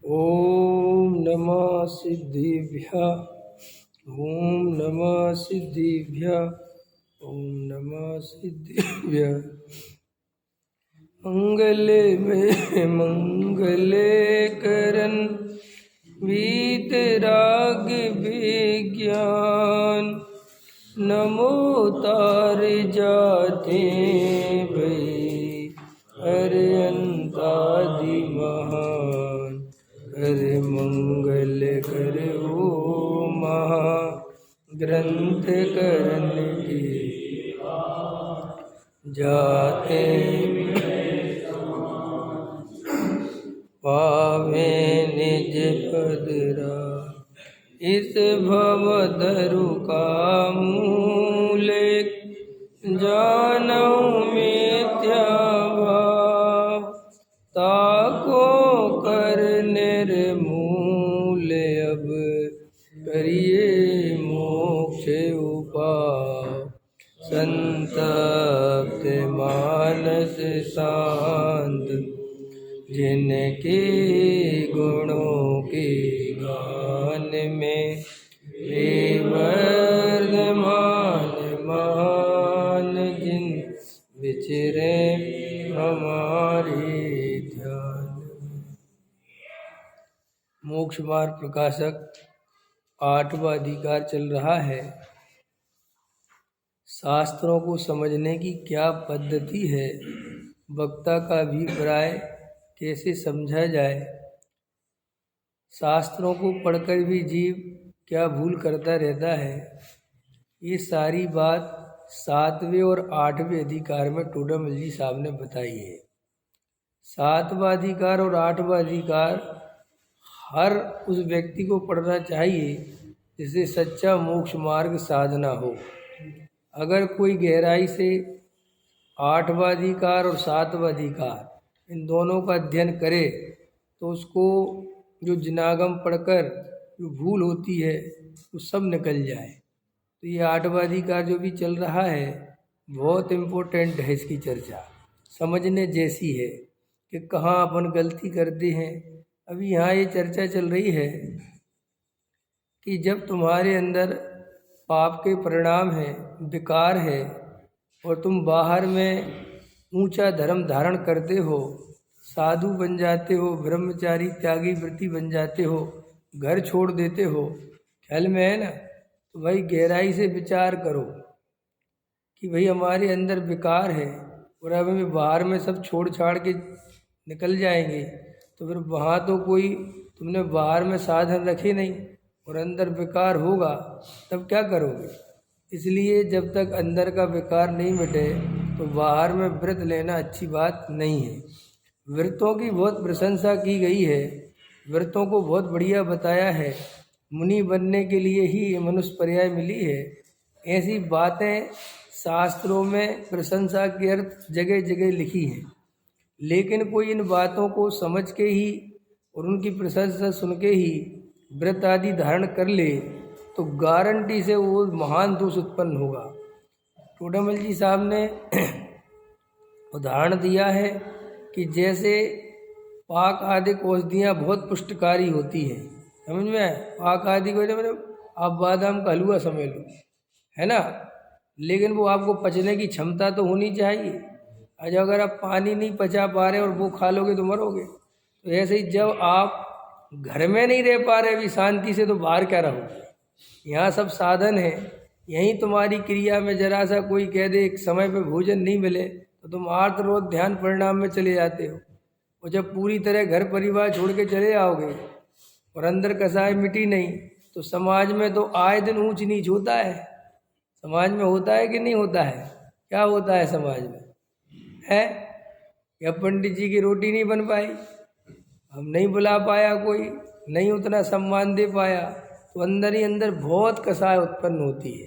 ओम नमः सिद्धिभ्यः। ओम नमः सिद्धिभ्यः। ओम नमः सिद्धिभ्यः। मंगले में मंगले करन वीतराग विज्ञान नमो तार जाते भई अरयंतादि महान कर मंगल कर ओ महा ग्रंथ करन की जाते पावे निज पदरा इस भव धरु का मूले जानऊ मिथ्या भाव ताको कर निर्मूल अब करिए मोक्ष उपाय संतप्त मानस शांत जिनके गुणों के गान में वे वर्धमान मान जिन विचरे हमारे ध्यान। मोक्ष मार्ग प्रकाशक 8वां अधिकार चल रहा है। शास्त्रों को समझने की क्या पद्धति है, वक्ता का अभिप्राय कैसे समझा जाए, शास्त्रों को पढ़कर भी जीव क्या भूल करता रहता है, ये सारी बात 7वें और 8वें अधिकार में टोडामल जी साहब ने बताई है। 7वां अधिकार और 8वां अधिकार हर उस व्यक्ति को पढ़ना चाहिए जिसे सच्चा मोक्ष मार्ग साधना हो। अगर कोई गहराई से 8वां अधिकार और 7वां अधिकार इन दोनों का अध्ययन करे तो उसको जो जिनागम पढ़कर जो भूल होती है वो सब निकल जाए। तो ये 8वां अधिकार जो भी चल रहा है बहुत इम्पोर्टेंट है, इसकी चर्चा समझने जैसी है कि कहाँ अपन गलती करते हैं। अभी यहाँ ये चर्चा चल रही है कि जब तुम्हारे अंदर पाप के परिणाम हैं, विकार है, और तुम बाहर में ऊंचा धर्म धारण करते हो, साधु बन जाते हो, ब्रह्मचारी त्यागी व्रती बन जाते हो, घर छोड़ देते हो, ख्याल में है ना। तो भाई गहराई से विचार करो कि भाई हमारे अंदर विकार है और अब हमें बाहर में सब छोड़ छाड़ के निकल जाएंगे तो फिर वहाँ तो कोई तुमने बाहर में साधन रखे नहीं और अंदर विकार होगा, तब क्या करोगे। इसलिए जब तक अंदर का विकार नहीं मिटे तो बाहर में व्रत लेना अच्छी बात नहीं है। व्रतों की बहुत प्रशंसा की गई है, व्रतों को बहुत बढ़िया बताया है, मुनि बनने के लिए ही मनुष्य पर्याय मिली है, ऐसी बातें शास्त्रों में प्रशंसा के अर्थ जगह जगह लिखी हैं। लेकिन कोई इन बातों को समझ के ही और उनकी प्रशंसा सुन के ही व्रत आदि धारण कर ले तो गारंटी से वो महान दोष उत्पन्न होगा। टोडामल जी साहब ने उदाहरण दिया है कि जैसे पाक आदि औषधियाँ बहुत पुष्टकारी होती हैं, समझ में आए। पाक आदि को आप बादाम का हलवा समझ लो, है ना, लेकिन वो आपको पचने की क्षमता तो होनी चाहिए। आज अगर आप पानी नहीं पचा पा रहे और वो खा लोगे तो मरोगे। तो ऐसे ही जब आप घर में नहीं रह पा रहे अभी शांति से, तो बाहर क्या रहोगे। यहाँ सब साधन है, यहीं तुम्हारी क्रिया में जरा सा कोई कह दे एक समय पे भोजन नहीं मिले तो तुम आर्त रोध ध्यान परिणाम में चले जाते हो। और जब पूरी तरह घर परिवार छोड़ के चले आओगे और अंदर कसाय मिटी नहीं तो समाज में तो आए दिन ऊंच नीच होता है। समाज में होता है कि नहीं होता है, क्या होता है समाज में है। या पंडित जी की रोटी नहीं बन पाई, हम नहीं बुला पाया, कोई नहीं उतना सम्मान दे पाया, तो अंदर ही अंदर बहुत कसाय उत्पन्न होती है।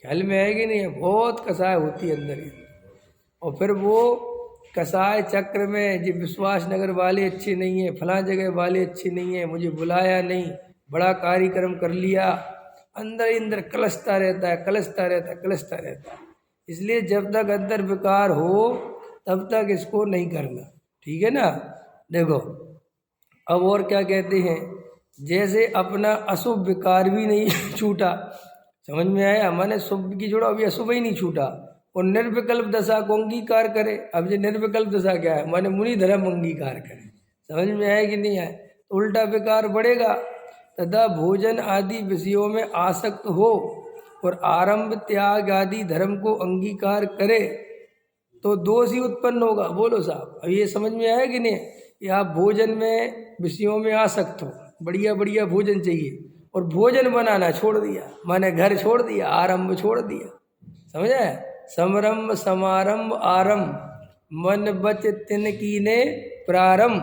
ख्याल में है कि नहीं है, बहुत कसाय होती है अंदर ही। और फिर वो कसाय चक्र में जो विश्वास नगर वाले अच्छे नहीं है, फलां जगह वाले अच्छे नहीं है, मुझे बुलाया नहीं, बड़ा कार्यक्रम कर लिया, अंदर ही अंदर कलशता रहता है, कलशता रहता है, कलशता रहता है। इसलिए जब तक अंदर विकार हो तब तक इसको नहीं करना, ठीक है ना। देखो अब और क्या कहते हैं, जैसे अपना अशुभ विकार भी नहीं छूटा, समझ में आया, माने शुभ की जोड़ा अभी अशुभ ही नहीं छूटा, और निर्विकल्प दशा को अंगीकार करे। अब ये निर्विकल्प दशा क्या है, माने मुनि धर्म अंगीकार करे। समझ में आया कि नहीं आया, तो उल्टा विकार बढ़ेगा। तथा भोजन आदि विषयों में आसक्त हो और आरंभ त्याग आदि धर्म को अंगीकार करे तो दोष ही उत्पन्न होगा। बोलो साहब, अब ये समझ में आया कि नहीं, कि आप भोजन में विषयों में आसक्त हो, बढ़िया बढ़िया भोजन चाहिए, और भोजन बनाना छोड़ दिया, माने घर छोड़ दिया, आरंभ छोड़ दिया। समझ आया, समरंभ समारंभ आरंभ मन बच तिन कीने प्रारंभ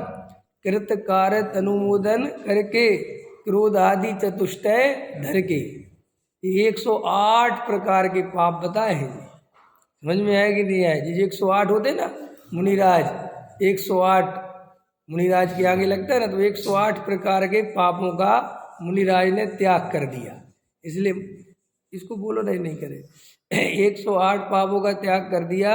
कृत कारत अनुमोदन करके क्रोध आदि चतुष्टय धर के। 108 प्रकार के पाप बताए हैं। समझ में आया कि नहीं आया, जिस 108 होते ना मुनिराज, 108 मुनिराज के आगे लगता है ना, तो 108 प्रकार के पापों का मुनिराज ने त्याग कर दिया। इसलिए इसको बोलो नहीं करे 108 पापों का त्याग कर दिया,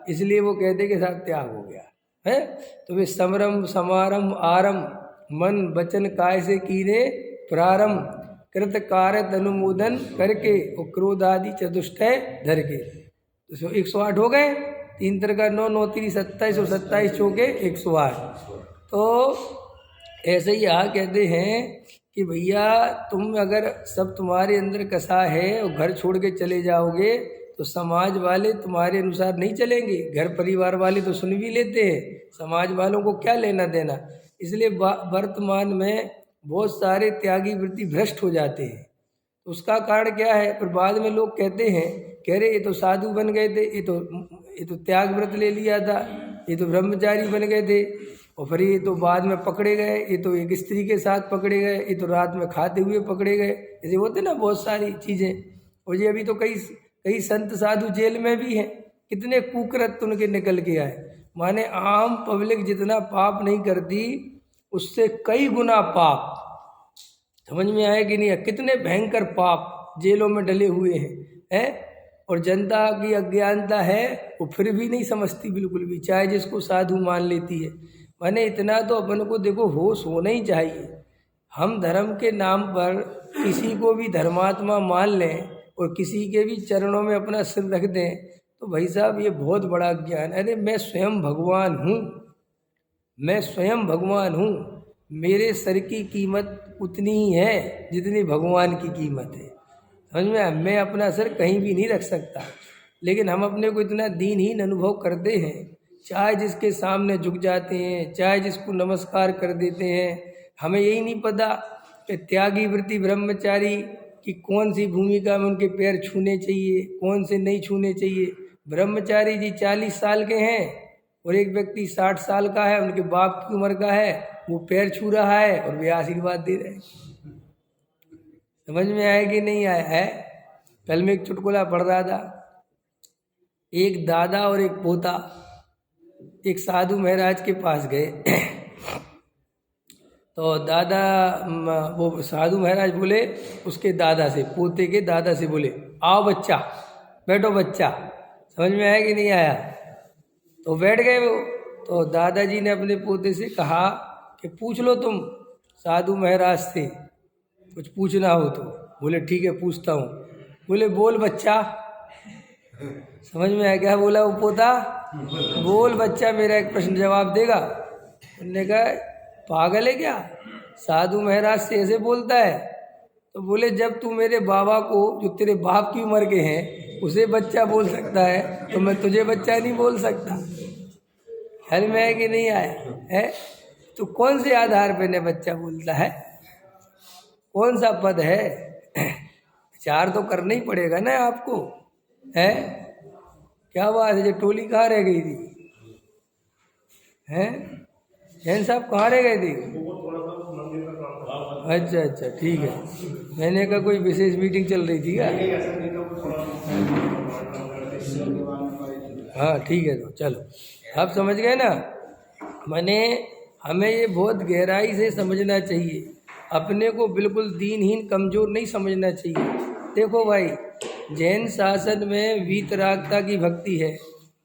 इसलिए वो कहते के साथ त्याग हो गया है। तो वे समरंभ समारंभ आरंभ मन वचन काय से कीने प्रारंभ कृत कारत अनुमोदन करके और क्रोध आदि चतुष्टय धर के। तो 108 हो गए, 3 तरह का 9 9 3 27 और 27 चौके 108। तो ऐसे ही यहाँ कहते हैं कि भैया तुम अगर सब तुम्हारे अंदर कसा है और घर छोड़ के चले जाओगे तो समाज वाले तुम्हारे अनुसार नहीं चलेंगे, घर परिवार वाले तो सुन भी लेते हैं, समाज वालों को क्या लेना देना। इसलिए वर्तमान में बहुत सारे त्यागी वृत्ति भ्रष्ट हो जाते हैं। तो उसका कारण क्या है, फिर बाद में लोग कहते हैं, कह रहे ये तो साधु बन गए थे, ये तो त्याग व्रत ले लिया था, ये तो ब्रह्मचारी बन गए थे, और फिर ये तो बाद में पकड़े गए, ये तो एक स्त्री के साथ पकड़े गए, ये तो रात में खाते हुए पकड़े गए। ऐसे होते ना बहुत सारी चीज़ें। और ये अभी तो कई संत साधु जेल में भी हैं, कितने कुकृत्य उनके निकल के आए। माने आम पब्लिक जितना पाप नहीं करती उससे कई गुना पाप। समझ में आया कि नहीं है, कितने भयंकर पाप जेलों में डले हुए हैं। और जनता की अज्ञानता है, वो फिर भी नहीं समझती बिल्कुल भी, चाहे जिसको साधु मान लेती है। माने इतना तो अपन को देखो होश होना ही चाहिए। हम धर्म के नाम पर किसी को भी धर्मात्मा मान लें और किसी के भी चरणों में अपना सिर रख दें, तो भाई साहब ये बहुत बड़ा ज्ञान। अरे मैं स्वयं भगवान हूँ, मैं स्वयं भगवान हूँ, मेरे सर की कीमत उतनी ही है जितनी भगवान की कीमत है। समझ में, मैं अपना सर कहीं भी नहीं रख सकता, लेकिन हम अपने को इतना दीनहीन अनुभव करते हैं, चाहे जिसके सामने झुक जाते हैं, चाहे जिसको नमस्कार कर देते हैं। हमें यही नहीं पता कि त्यागी वृत्ति ब्रह्मचारी की कौन सी भूमिका में उनके पैर छूने चाहिए, कौन से नहीं छूने चाहिए। ब्रह्मचारी जी 40 साल के हैं और एक व्यक्ति 60 साल का है, उनके बाप की उम्र का है, वो पैर छू रहा है और वे आशीर्वाद दे रहे हैं। समझ में आया कि नहीं आया है। कल में एक चुटकुला पढ़ रहा था, एक दादा और एक पोता एक साधु महाराज के पास गए। तो दादा, वो साधु महाराज बोले उसके दादा से, पोते के दादा से बोले, आओ बच्चा, बैठो बच्चा। समझ में आया कि नहीं आया। तो बैठ गए वो। तो दादाजी ने अपने पोते से कहा कि पूछ लो तुम साधु महाराज से, कुछ पूछना हो तो। बोले ठीक है पूछता हूँ। बोले बोल बच्चा। समझ में आया क्या बोला वो पोता, बोल बच्चा मेरा एक प्रश्न जवाब देगा। उन्होंने कहा पागल है क्या, साधु महाराज से ऐसे बोलता है। तो बोले जब तू मेरे बाबा को, जो तेरे बाप की उम्र के हैं, उसे बच्चा बोल सकता है तो मैं तुझे बच्चा नहीं बोल सकता। ख्याल में है कि नहीं आया है। तो कौन से आधार पे ने बच्चा बोलता है, कौन सा पद है। विचार तो करना ही पड़ेगा ना आपको, है क्या बात है। जो टोली कहाँ रह गई थी, हैं जैन साहब कहाँ रह गए थे। अच्छा अच्छा ठीक है, मैंने कहा कोई विशेष मीटिंग चल रही थी क्या। हाँ ठीक है, तो चलो आप समझ गए ना। मैंने हमें ये बहुत गहराई से समझना चाहिए, अपने को बिल्कुल दीनहीन कमज़ोर नहीं समझना चाहिए। देखो भाई, जैन शासन में वीतरागता की भक्ति है,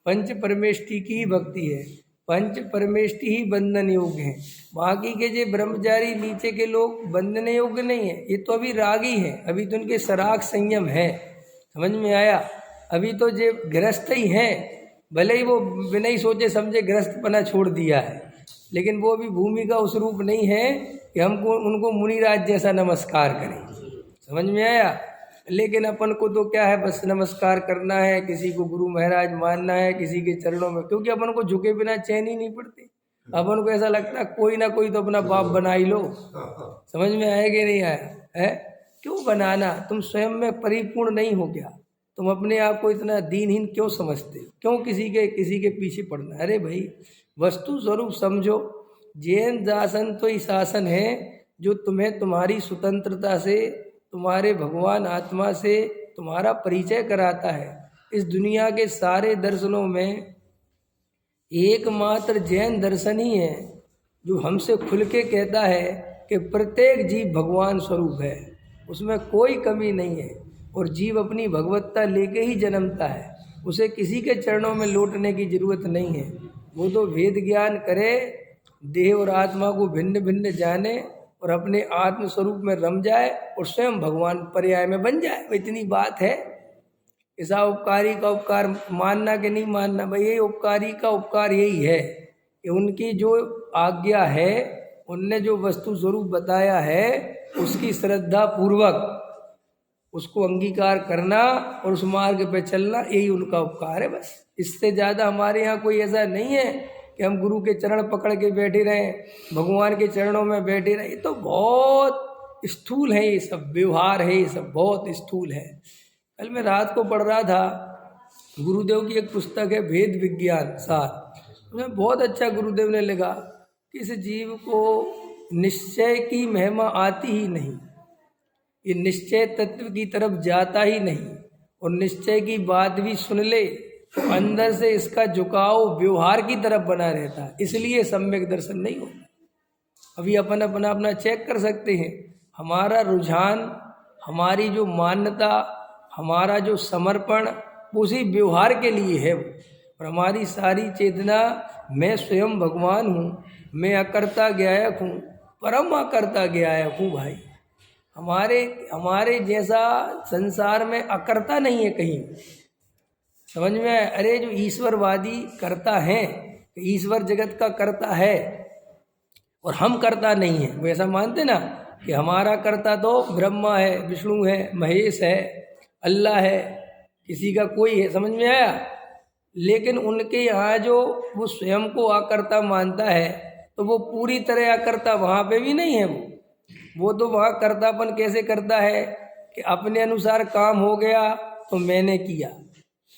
पंच परमेष्टि की भक्ति है, पंच परमेष्टि ही बंधन योग्य हैं। बाकी के जो ब्रह्मचारी नीचे के लोग बंधन योग्य नहीं है, ये तो अभी रागी है, अभी तो उनके सराग संयम है। समझ में आया? अभी तो जो गृहस्थ ही हैं, भले ही वो बिना ही सोचे समझे गृहस्थपना छोड़ दिया है, लेकिन वो भी भूमि का उस रूप नहीं है कि हमको उनको मुनिराज जैसा नमस्कार करें। समझ में आया? लेकिन अपन को तो क्या है, बस नमस्कार करना है, किसी को गुरु महाराज मानना है, किसी के चरणों में, क्योंकि अपन को झुके बिना चैन ही नहीं पड़ती। अपन को ऐसा लगता है कोई ना कोई तो अपना बाप बना ही लो। समझ में आया कि नहीं आया है? क्यों बनाना? तुम स्वयं में परिपूर्ण नहीं हो क्या? तुम अपने आप को इतना दीनहीन क्यों समझते? क्यों किसी के पीछे पड़ना? अरे भाई, वस्तु स्वरूप समझो। जैन शासन तो ही शासन है जो तुम्हें तुम्हारी स्वतंत्रता से, तुम्हारे भगवान आत्मा से तुम्हारा परिचय कराता है। इस दुनिया के सारे दर्शनों में एकमात्र जैन दर्शन ही है जो हमसे खुल के कहता है कि प्रत्येक जीव भगवान स्वरूप है, उसमें कोई कमी नहीं है, और जीव अपनी भगवत्ता लेके ही जन्मता है, उसे किसी के चरणों में लौटने की जरूरत नहीं है। वो तो वेद ज्ञान करे, देह और आत्मा को भिन्न भिन्न जाने और अपने आत्म स्वरूप में रम जाए और स्वयं भगवान पर्याय में बन जाए। इतनी बात है। ऐसा उपकारी का उपकार मानना कि नहीं मानना, भाई ये उपकारी का उपकार यही है कि उनकी जो आज्ञा है, उनने जो वस्तु स्वरूप बताया है, उसकी श्रद्धा पूर्वक उसको अंगीकार करना और उस मार्ग पे चलना, यही उनका उपकार है। बस इससे ज़्यादा हमारे यहाँ कोई ऐसा नहीं है कि हम गुरु के चरण पकड़ के बैठे रहें, भगवान के चरणों में बैठे रहें। ये तो बहुत स्थूल है, ये सब व्यवहार है, ये सब बहुत स्थूल है। कल मैं रात को पढ़ रहा था, गुरुदेव की एक पुस्तक है भेद विज्ञान सार, उसमें बहुत अच्छा गुरुदेव ने लिखा कि इस जीव को निश्चय की महिमा आती ही नहीं, ये निश्चय तत्व की तरफ जाता ही नहीं, और निश्चय की बात भी सुन ले तो अंदर से इसका झुकाव व्यवहार की तरफ बना रहता है, इसलिए सम्यक दर्शन नहीं होता। अभी अपन अपना चेक कर सकते हैं, हमारा रुझान, हमारी जो मान्यता, हमारा जो समर्पण उसी व्यवहार के लिए है, और हमारी सारी चेतना मैं स्वयं भगवान हूँ, मैं अकर्ता ज्ञायक हूँ, परम अकर्ता ज्ञायक हूँ। भाई हमारे जैसा संसार में अकर्ता नहीं है कहीं। समझ में आए? अरे जो ईश्वरवादी करता है, ईश्वर जगत का करता है और हम करता नहीं है, वो ऐसा मानते ना कि हमारा करता तो ब्रह्मा है, विष्णु है, महेश है, अल्लाह है, किसी का कोई है। समझ में आया? लेकिन उनके यहाँ जो वो स्वयं को अकर्ता मानता है, तो वो पूरी तरह अकर्ता वहाँ पे भी नहीं है। वो तो वहाँ कर्तापन कैसे करता है कि अपने अनुसार काम हो गया तो मैंने किया,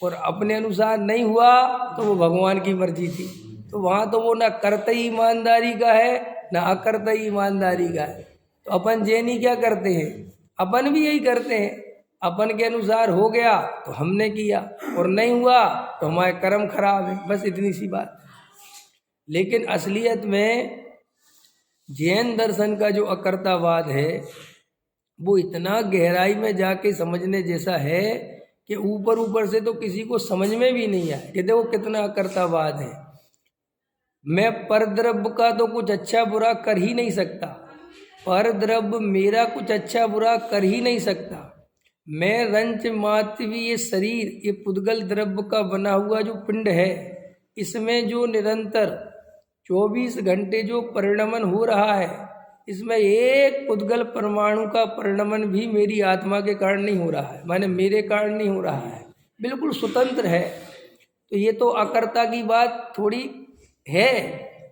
और अपने अनुसार नहीं हुआ तो वो भगवान की मर्जी थी। तो वहाँ तो वो ना कर्तई ईमानदारी का है, ना अकर्तई ईमानदारी का है। तो अपन जैनी क्या करते हैं? अपन भी यही करते हैं, अपन के अनुसार हो गया तो हमने किया, और नहीं हुआ तो हमारे कर्म खराब है। बस इतनी सी बात। लेकिन असलियत में जैन दर्शन का जो अकर्तावाद है, वो इतना गहराई में जाके समझने जैसा है कि ऊपर ऊपर से तो किसी को समझ में भी नहीं आए कि देखो कितना अकर्तावाद है। मैं परद्रव्य का तो कुछ अच्छा बुरा कर ही नहीं सकता, परद्रव्य मेरा कुछ अच्छा बुरा कर ही नहीं सकता। मैं रंच मातवी ये शरीर, ये पुद्गल द्रव्य का बना हुआ जो पिंड है, इसमें जो निरंतर 24 घंटे जो परिणमन हो रहा है, इसमें एक पुद्गल परमाणु का परिणमन भी मेरी आत्मा के कारण नहीं हो रहा है, माने मेरे कारण नहीं हो रहा है, बिल्कुल स्वतंत्र है। तो ये तो अकर्ता की बात थोड़ी है।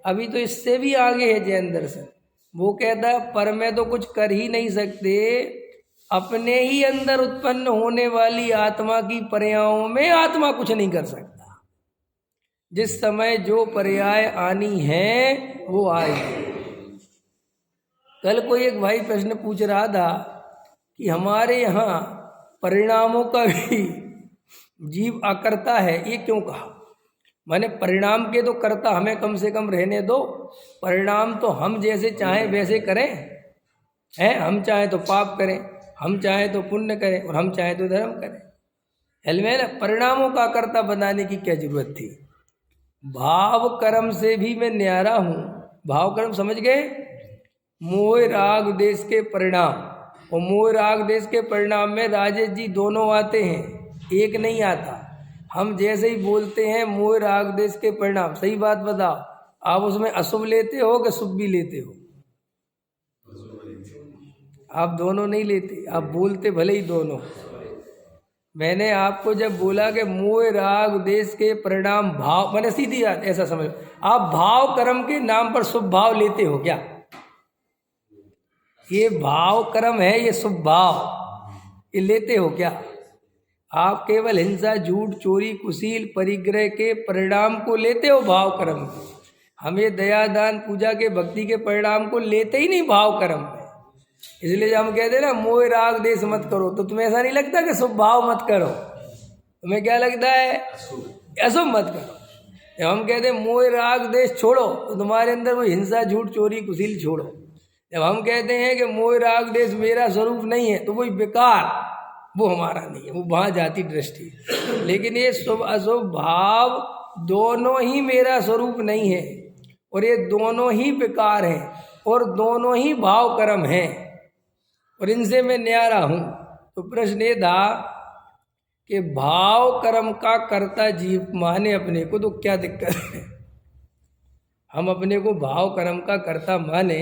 अभी तो इससे भी आगे है जैन दर्शन। वो कहता है पर में तो कुछ कर ही नहीं सकते, अपने ही अंदर उत्पन्न होने वाली आत्मा की पर्यायों में आत्मा कुछ नहीं कर सकता। जिस समय जो पर्याय आनी है वो आएगी। कल कोई एक भाई प्रश्न पूछ रहा था कि हमारे यहाँ परिणामों का भी जीव अकर्ता है, ये क्यों कहा? माने परिणाम के तो कर्ता हमें कम से कम रहने दो, परिणाम तो हम जैसे चाहें वैसे करें हैं। हम चाहें तो पाप करें, हम चाहें तो पुण्य करें, और हम चाहें तो धर्म करें। हेलमेन परिणामों का कर्ता बनाने की क्या जरूरत थी? भाव कर्म से भी मैं न्यारा हूँ। भाव कर्म समझ गए? मोह राग देश के परिणाम, और मोह राग देश के परिणाम में राजेश जी दोनों आते हैं, एक नहीं आता। हम जैसे ही बोलते हैं मोह राग देश के परिणाम, सही बात बताओ, आप उसमें अशुभ लेते हो कि शुभ भी लेते हो? आप दोनों नहीं लेते, आप बोलते भले ही दोनों। मैंने आपको जब बोला कि मोह राग देश के परिणाम भाव, मैंने सीधी बात ऐसा समझ, आप भाव कर्म के नाम पर शुभ भाव लेते हो क्या? ये भाव कर्म है, ये शुभ भाव, ये लेते हो क्या? आप केवल हिंसा, झूठ, चोरी, कुशील, परिग्रह के परिणाम को लेते हो भाव कर्म में। हमें दया, दान, पूजा के, भक्ति के परिणाम को लेते ही नहीं भाव कर्म में। इसलिए जब हम कहते हैं ना मोह राग देश मत करो, तो तुम्हें ऐसा नहीं लगता कि शुभ भाव मत करो? तुम्हें क्या लगता है? अशुभ मत करो। जब हम कहते हैं मोह राग देश छोड़ो, तो तुम्हारे अंदर वो हिंसा, झूठ, चोरी, कुशील छोड़ो। जब हम कहते हैं कि मोह राग देश मेरा स्वरूप नहीं है, तो वही बेकार, वो हमारा नहीं है, वो वहाँ जाती दृष्टि। लेकिन ये शुभ अशुभ भाव दोनों ही मेरा स्वरूप नहीं है, और ये दोनों ही बेकार हैं, और दोनों ही भाव कर्म हैं, और इनसे मैं न्यारा हूँ। तो प्रश्न ये था कि भाव कर्म का कर्ता जीव माने अपने को, तो क्या दिक्कत है? हम अपने को भाव कर्म का कर्ता माने,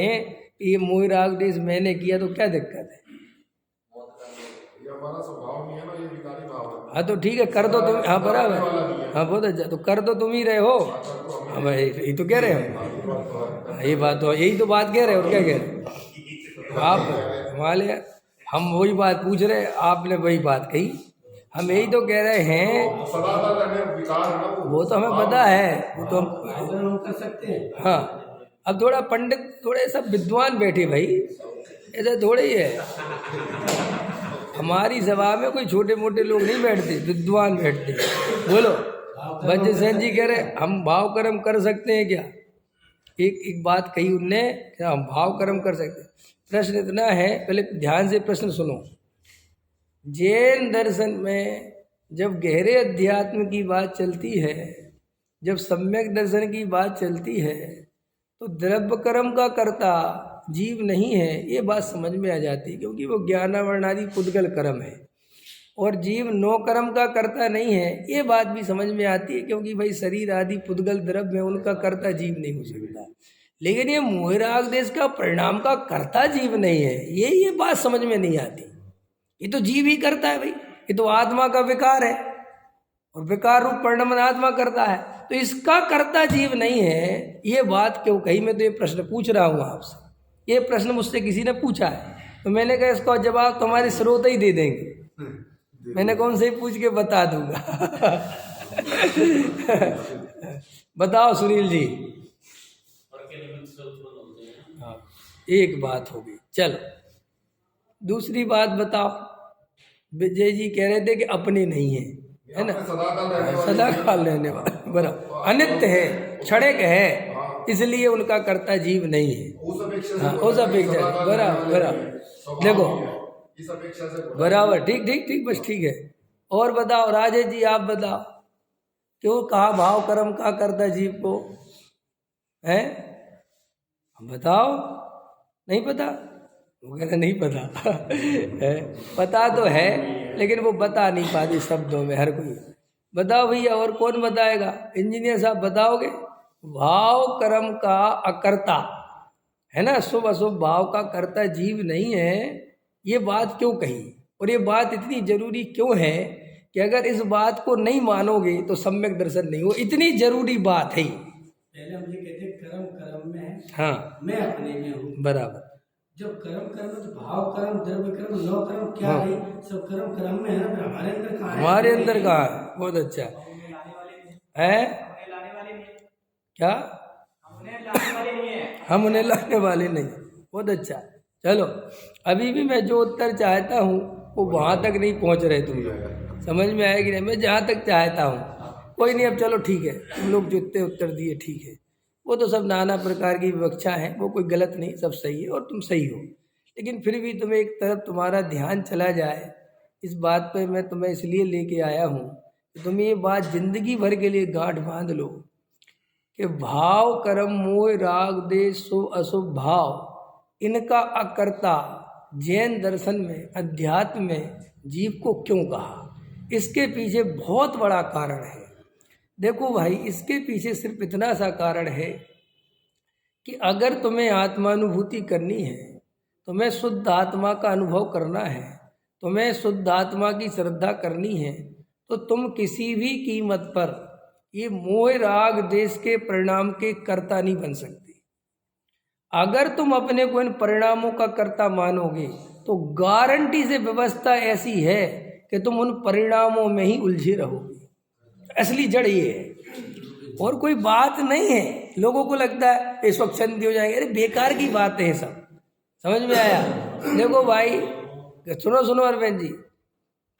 ये मोह राग देश मैंने किया, तो क्या दिक्कत है? हमारा स्वभाव नहीं है ना, ये विकारी भाव है। हाँ तो ठीक है, कर दो तुम। हाँ बराबर, हाँ बहुत अच्छा, तो कर दो तुम ही रहे हो। हाँ भाई यही तो कह रहे हो, ये बात तो, यही तो बात कह रहे हो, और क्या कह रहे हो आप? हमारे हम वही बात पूछ रहे, आपने वही बात कही, हम यही तो कह रहे हैं। वो तो हमें पता है, वो तो हम कर सकते हैं। हाँ, अब थोड़ा पंडित, थोड़े सब विद्वान बैठे भाई, ऐसा थोड़े ही है। हमारी सभा में कोई छोटे मोटे लोग नहीं बैठते, विद्वान बैठते। बोलो, वज्र सेन जी कह रहे हम भाव कर्म कर सकते हैं क्या? एक बात कही उनने, क्या हम भाव कर्म कर सकते हैं? प्रश्न इतना है, पहले ध्यान से प्रश्न सुनो। जैन दर्शन में जब गहरे अध्यात्म की बात चलती है, जब सम्यक दर्शन की बात चलती है, तो द्रव्य कर्म का कर्ता जीव नहीं है, ये बात समझ में आ जाती है, क्योंकि वो ज्ञानावरणादि पुद्गल कर्म है, और जीव नो कर्म का कर्ता नहीं है, ये बात भी समझ में आती है, क्योंकि भाई शरीर आदि पुद्गल द्रव्य है, उनका कर्ता जीव नहीं हो सकता। लेकिन ये मोह राग देश का परिणाम का कर्ता जीव नहीं है, ये बात समझ में नहीं आती। ये तो जीव ही करता है भाई, ये तो आत्मा का विकार है, और विकार रूप परिणाम आत्मा करता है, तो इसका कर्ता जीव नहीं है, ये बात क्यों कही? मैं तो ये प्रश्न पूछ रहा हूँ आपसे, ये प्रश्न मुझसे किसी ने पूछा है, तो मैंने कहा इसका जवाब तुम्हारे श्रोता ही दे देंगे, मैंने कौन से पूछ के बता दूंगा। बताओ सुनील जी। हाँ, एक बात हो गई, चलो दूसरी बात बताओ। विजय जी कह रहे थे कि अपने नहीं है ना, सदा काल रहने वाला, बराबर, अनित्य है, क्षणिक है, इसलिए उनका कर्ता जीव नहीं है। हाँ, उस अपेक्षा, बराबर, देखो बराबर, ठीक, बस ठीक है। और बताओ राजेश जी, आप बताओ, क्यों कहा भाव कर्म का कर्ता जीव को है? बताओ, नहीं पता? वो कहते नहीं पता। है, पता तो है, लेकिन वो बता नहीं पाती शब्दों में हर कोई। बताओ भैया, और कौन बताएगा? इंजीनियर साहब बताओगे? भाव कर्म का अकर्ता है ना, शुभ अशुभ भाव का कर्ता जीव नहीं है, ये बात क्यों कही? और ये बात इतनी जरूरी क्यों है कि अगर इस बात को नहीं मानोगे तो सम्यक दर्शन नहीं हो, इतनी जरूरी बात है। पहले हम ये कहते कर्म कर्म में है, हाँ, मैं अपने में हूँ, बराबर। जब कर्म कर्म तो भाव कर्म, द्रव्य कर्म, नो कर्म क्या है? सब कर्म कर्म में है ना, हमारे अंदर कहाँ है? हमारे अंदर कहाँ है? बहुत अच्छा है। क्या? हम उन्हें लाने वाले नहीं। बहुत अच्छा, चलो अभी भी मैं जो उत्तर चाहता हूँ वो वहाँ तक नहीं पहुँच रहे तुम लोग, समझ में आएगी नहीं? मैं जहाँ तक चाहता हूँ, कोई नहीं, अब चलो ठीक है, तुम लोग जो इतने उत्तर दिए ठीक है, वो तो सब नाना प्रकार की विवक्षा है, वो कोई गलत नहीं, सब सही है और तुम सही हो। लेकिन फिर भी तुम्हें एक तरफ तुम्हारा ध्यान चला जाए इस बात पर, मैं तुम्हें इसलिए लेके आया हूँ कि तुम ये बात जिंदगी भर के लिए गांठ बांध लो कि भाव कर्म मोह राग देश शुभ अशुभ भाव इनका अकर्ता जैन दर्शन में अध्यात्म में जीव को क्यों कहा, इसके पीछे बहुत बड़ा कारण है। देखो भाई, इसके पीछे सिर्फ इतना सा कारण है कि अगर तुम्हें आत्मानुभूति करनी है, तुम्हें शुद्ध आत्मा का अनुभव करना है, तुम्हें शुद्ध आत्मा की श्रद्धा करनी है, तो तुम किसी भी कीमत पर ये मोह राग देश के परिणाम के कर्ता नहीं बन सकते। अगर तुम अपने को इन परिणामों का कर्ता मानोगे तो गारंटी से व्यवस्था ऐसी है कि तुम उन परिणामों में ही उलझे रहोगे। असली जड़ ये है और कोई बात नहीं है। लोगों को लगता है ये स्वच्छंदी हो जाएंगे, अरे बेकार की बात है सब। समझ में आया? देखो भाई, सुनो अरविंद जी,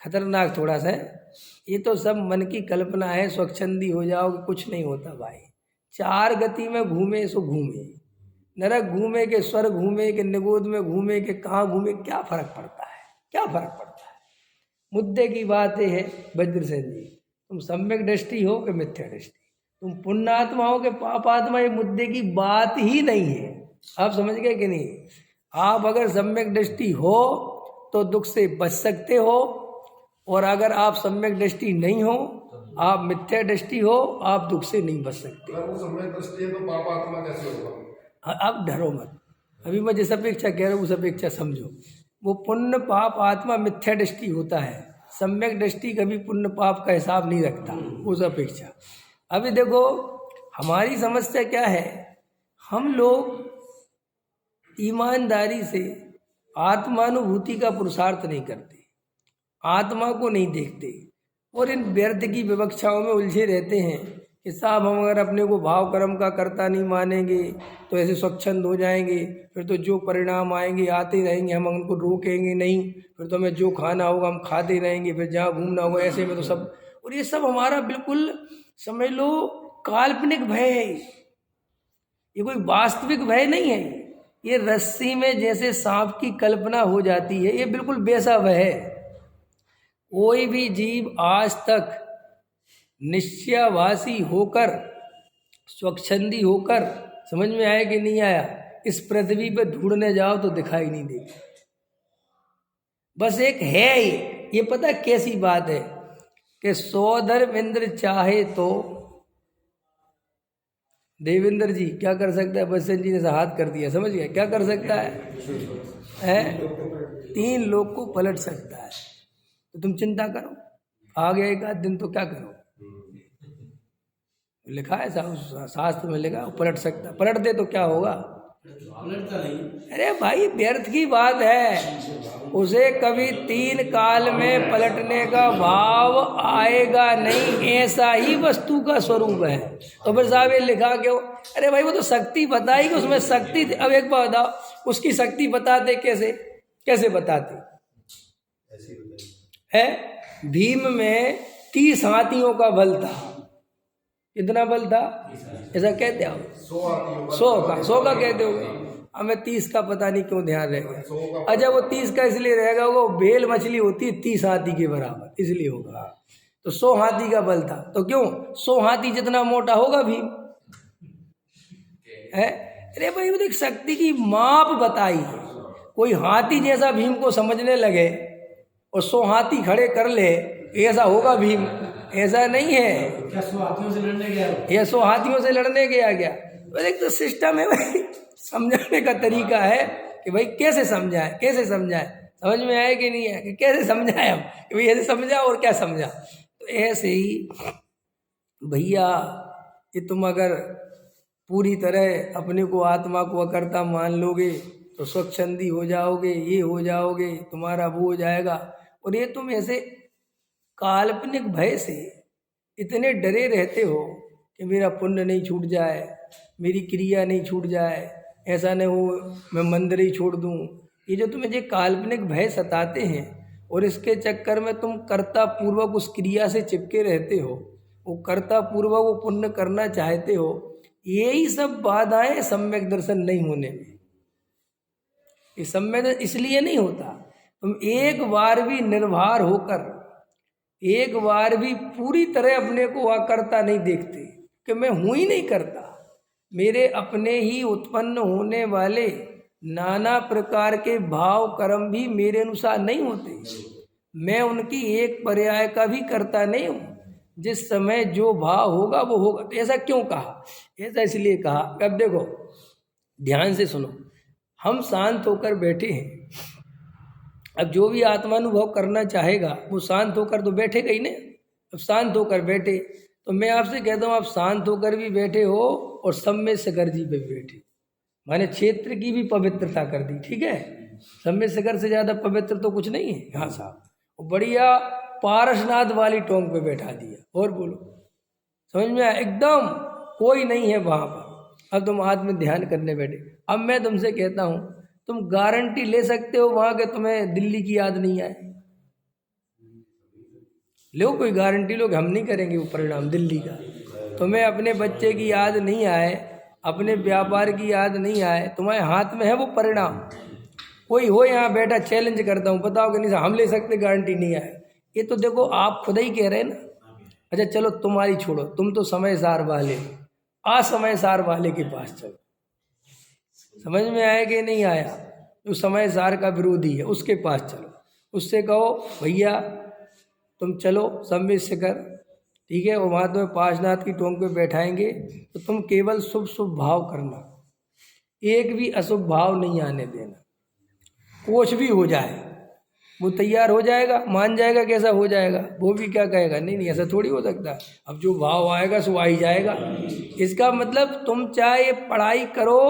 खतरनाक थोड़ा सा है ये तो सब मन की कल्पना है। स्वच्छंदी हो जाओगे, कुछ नहीं होता भाई। 4 गति में घूमे सो घूमे, नरक घूमे के स्वर्ग घूमे के निगोद में घूमे के कहाँ घूमे, क्या फर्क पड़ता है? क्या फर्क पड़ता है? मुद्दे की बात है वज्रसेन जी, तुम सम्यक दृष्टि हो कि मिथ्या दृष्टि, तुम पुण्यात्मा हो कि पापात्मा, ये मुद्दे की बात ही नहीं है। आप समझ गए कि नहीं? आप अगर सम्यक दृष्टि हो तो दुख से बच सकते हो, और अगर आप सम्यक दृष्टि नहीं हो, आप मिथ्या दृष्टि हो, आप दुख से नहीं बच सकते। अगर वो सम्यक दृष्टि है तो पाप आत्मा कैसे होगा? अब डरो मत, अभी मैं जिस अपेक्षा कह रहा हूँ उस अपेक्षा समझो। वो पुण्य पाप आत्मा मिथ्या दृष्टि होता है, सम्यक दृष्टि कभी पुण्य पाप का हिसाब नहीं रखता उस अपेक्षा। अभी देखो हमारी समस्या क्या है, हम लोग ईमानदारी से आत्मानुभूति का पुरुषार्थ नहीं करते, आत्मा को नहीं देखते, और इन व्यर्थ की विवक्षाओं में उलझे रहते हैं कि साहब हम अगर अपने को भाव कर्म का कर्ता नहीं मानेंगे तो ऐसे स्वच्छंद हो जाएंगे, फिर तो जो परिणाम आएंगे आते रहेंगे, हम उनको रोकेंगे नहीं, फिर तो हमें जो खाना होगा हम खाते रहेंगे, फिर जहाँ घूमना होगा ऐसे में तो सब। और ये सब हमारा बिल्कुल समझ लो काल्पनिक भय है, ये कोई वास्तविक भय नहीं है। ये रस्सी में जैसे सांप की कल्पना हो जाती है, ये बिल्कुल वैसा भय है। कोई भी जीव आज तक निश्चयवासी होकर, स्वच्छंदी होकर, समझ में आया कि नहीं आया, इस पृथ्वी पे ढूंढने जाओ तो दिखाई नहीं देगी। बस एक है ही, ये पता कैसी बात है कि सौधर्म इंद्र चाहे तो देवेंद्र जी क्या कर सकता है? बच्चन जी ने हाथ कर दिया, समझ गया? क्या कर सकता है? 3 लोग को पलट सकता है। तो तुम चिंता करो, आ गया एक आध दिन तो क्या करो? लिखा है शास्त्र में, लिखा पलट सकता, पलट दे तो क्या होगा? अरे भाई व्यर्थ की बात है, उसे कभी 3 काल में पलटने का भाव आएगा नहीं, ऐसा ही वस्तु का स्वरूप है। तो फिर साहब ये लिखा क्यों? अरे भाई वो तो शक्ति बताई कि उसमें शक्ति थी। अब एक बात बताओ, उसकी शक्ति बताते कैसे बताते है? भीम में 30 हाथियों का बल था। कितना बल था ऐसा कहते हो? 100 का कहते हो। हमें 30 का पता नहीं क्यों ध्यान रहेगा। अच्छा वो 30 का इसलिए रहेगा, वो बेल मछली होती है 30 हाथी के बराबर, इसलिए होगा। तो 100 हाथी का बल था, तो क्यों 100 हाथी जितना मोटा होगा भीम है। अरे भाई वो देख शक्ति की माप बताई है। कोई हाथी जैसा भीम को समझने लगे और 100 हाथी खड़े कर ले, ऐसा होगा भीम? ऐसा नहीं है। क्या 100 हाथियों से लड़ने गया? ये 100 हाथियों से लड़ने गया क्या? एक तो सिस्टम है भाई, समझाने का तरीका है कि भाई कैसे समझाए। समझ में आए कि नहीं है कि कैसे समझाए हम कि भाई ऐसे समझा और क्या समझा। तो ऐसे ही भैया, ये तुम अगर पूरी तरह अपने को आत्मा को अकर्ता मान लोगे तो स्वच्छंदी हो जाओगे, ये हो जाओगे, तुम्हारा वो हो जाएगा। और ये तुम ऐसे काल्पनिक भय से इतने डरे रहते हो कि मेरा पुण्य नहीं छूट जाए, मेरी क्रिया नहीं छूट जाए, ऐसा नहीं हो मैं मंदिर ही छोड़ दूं। ये जो तुम्हें ये काल्पनिक भय सताते हैं और इसके चक्कर में तुम कर्ता पूर्वक उस क्रिया से चिपके रहते हो, वो कर्ता पूर्वक वो पुण्य करना चाहते हो, यही सब बाधाएं सम्यक दर्शन नहीं होने में। ये सम्यक दर्शन इसलिए नहीं होता, तुम एक बार भी निर्भर होकर, एक बार भी पूरी तरह अपने को अकर्ता नहीं देखते कि मैं हूं ही नहीं करता, मेरे अपने ही उत्पन्न होने वाले नाना प्रकार के भाव कर्म भी मेरे अनुसार नहीं होते। मैं उनकी एक पर्याय का भी करता नहीं हूँ। जिस समय जो भाव होगा वो होगा। तो ऐसा क्यों कहा? ऐसा इसलिए कहा, अब देखो ध्यान से सुनो, हम शांत होकर बैठे हैं। अब जो भी आत्मानुभव करना चाहेगा वो शांत होकर तो बैठेगा ही नहीं। अब शांत होकर बैठे तो मैं आपसे कहता हूँ आप शांत होकर भी बैठे हो और सम्य शिखर जी पे भी बैठे, माने क्षेत्र की भी पवित्रता कर दी। ठीक है, सम्य शिखर से ज़्यादा पवित्र तो कुछ नहीं है। हाँ साहब, बढ़िया पारसनाथ वाली टोंग पे बैठा दिया। और बोलो, समझ में आया? एकदम कोई नहीं है वहाँ पर। अब तुम आत्म ध्यान करने बैठे। अब मैं तुमसे कहता हूँ, तुम गारंटी ले सकते हो वहाँ के तुम्हें दिल्ली की याद नहीं आए? लो कोई गारंटी लो कि हम नहीं करेंगे वो परिणाम दिल्ली का। तुम्हें अपने बच्चे की याद नहीं आए, अपने व्यापार की याद नहीं आए, तुम्हारे हाथ में है वो परिणाम। कोई हो यहाँ बैठा, चैलेंज करता हूँ, बताओ कि नहीं हम ले सकते, गारंटी नहीं आए। ये तो देखो आप खुद ही कह रहे हैं ना। अच्छा चलो तुम्हारी छोड़ो, तुम तो समय सार वाले, असमय सार वाले के पास चलो। समझ में आया कि नहीं आया? जो समय सार का विरोधी है उसके पास चलो, उससे कहो भैया तुम चलो सम्य शिखर, ठीक है, और वहाँ तुम्हें पार्श्वनाथ की टोंग पे बैठाएंगे तो तुम केवल शुभ शुभ भाव करना, एक भी अशुभ भाव नहीं आने देना। कुछ भी हो जाए वो तैयार हो जाएगा, मान जाएगा, कैसा हो जाएगा, वो भी क्या कहेगा नहीं नहीं ऐसा थोड़ी हो सकता। अब जो भाव आएगा सो आ ही जाएगा। इसका मतलब तुम चाहे पढ़ाई करो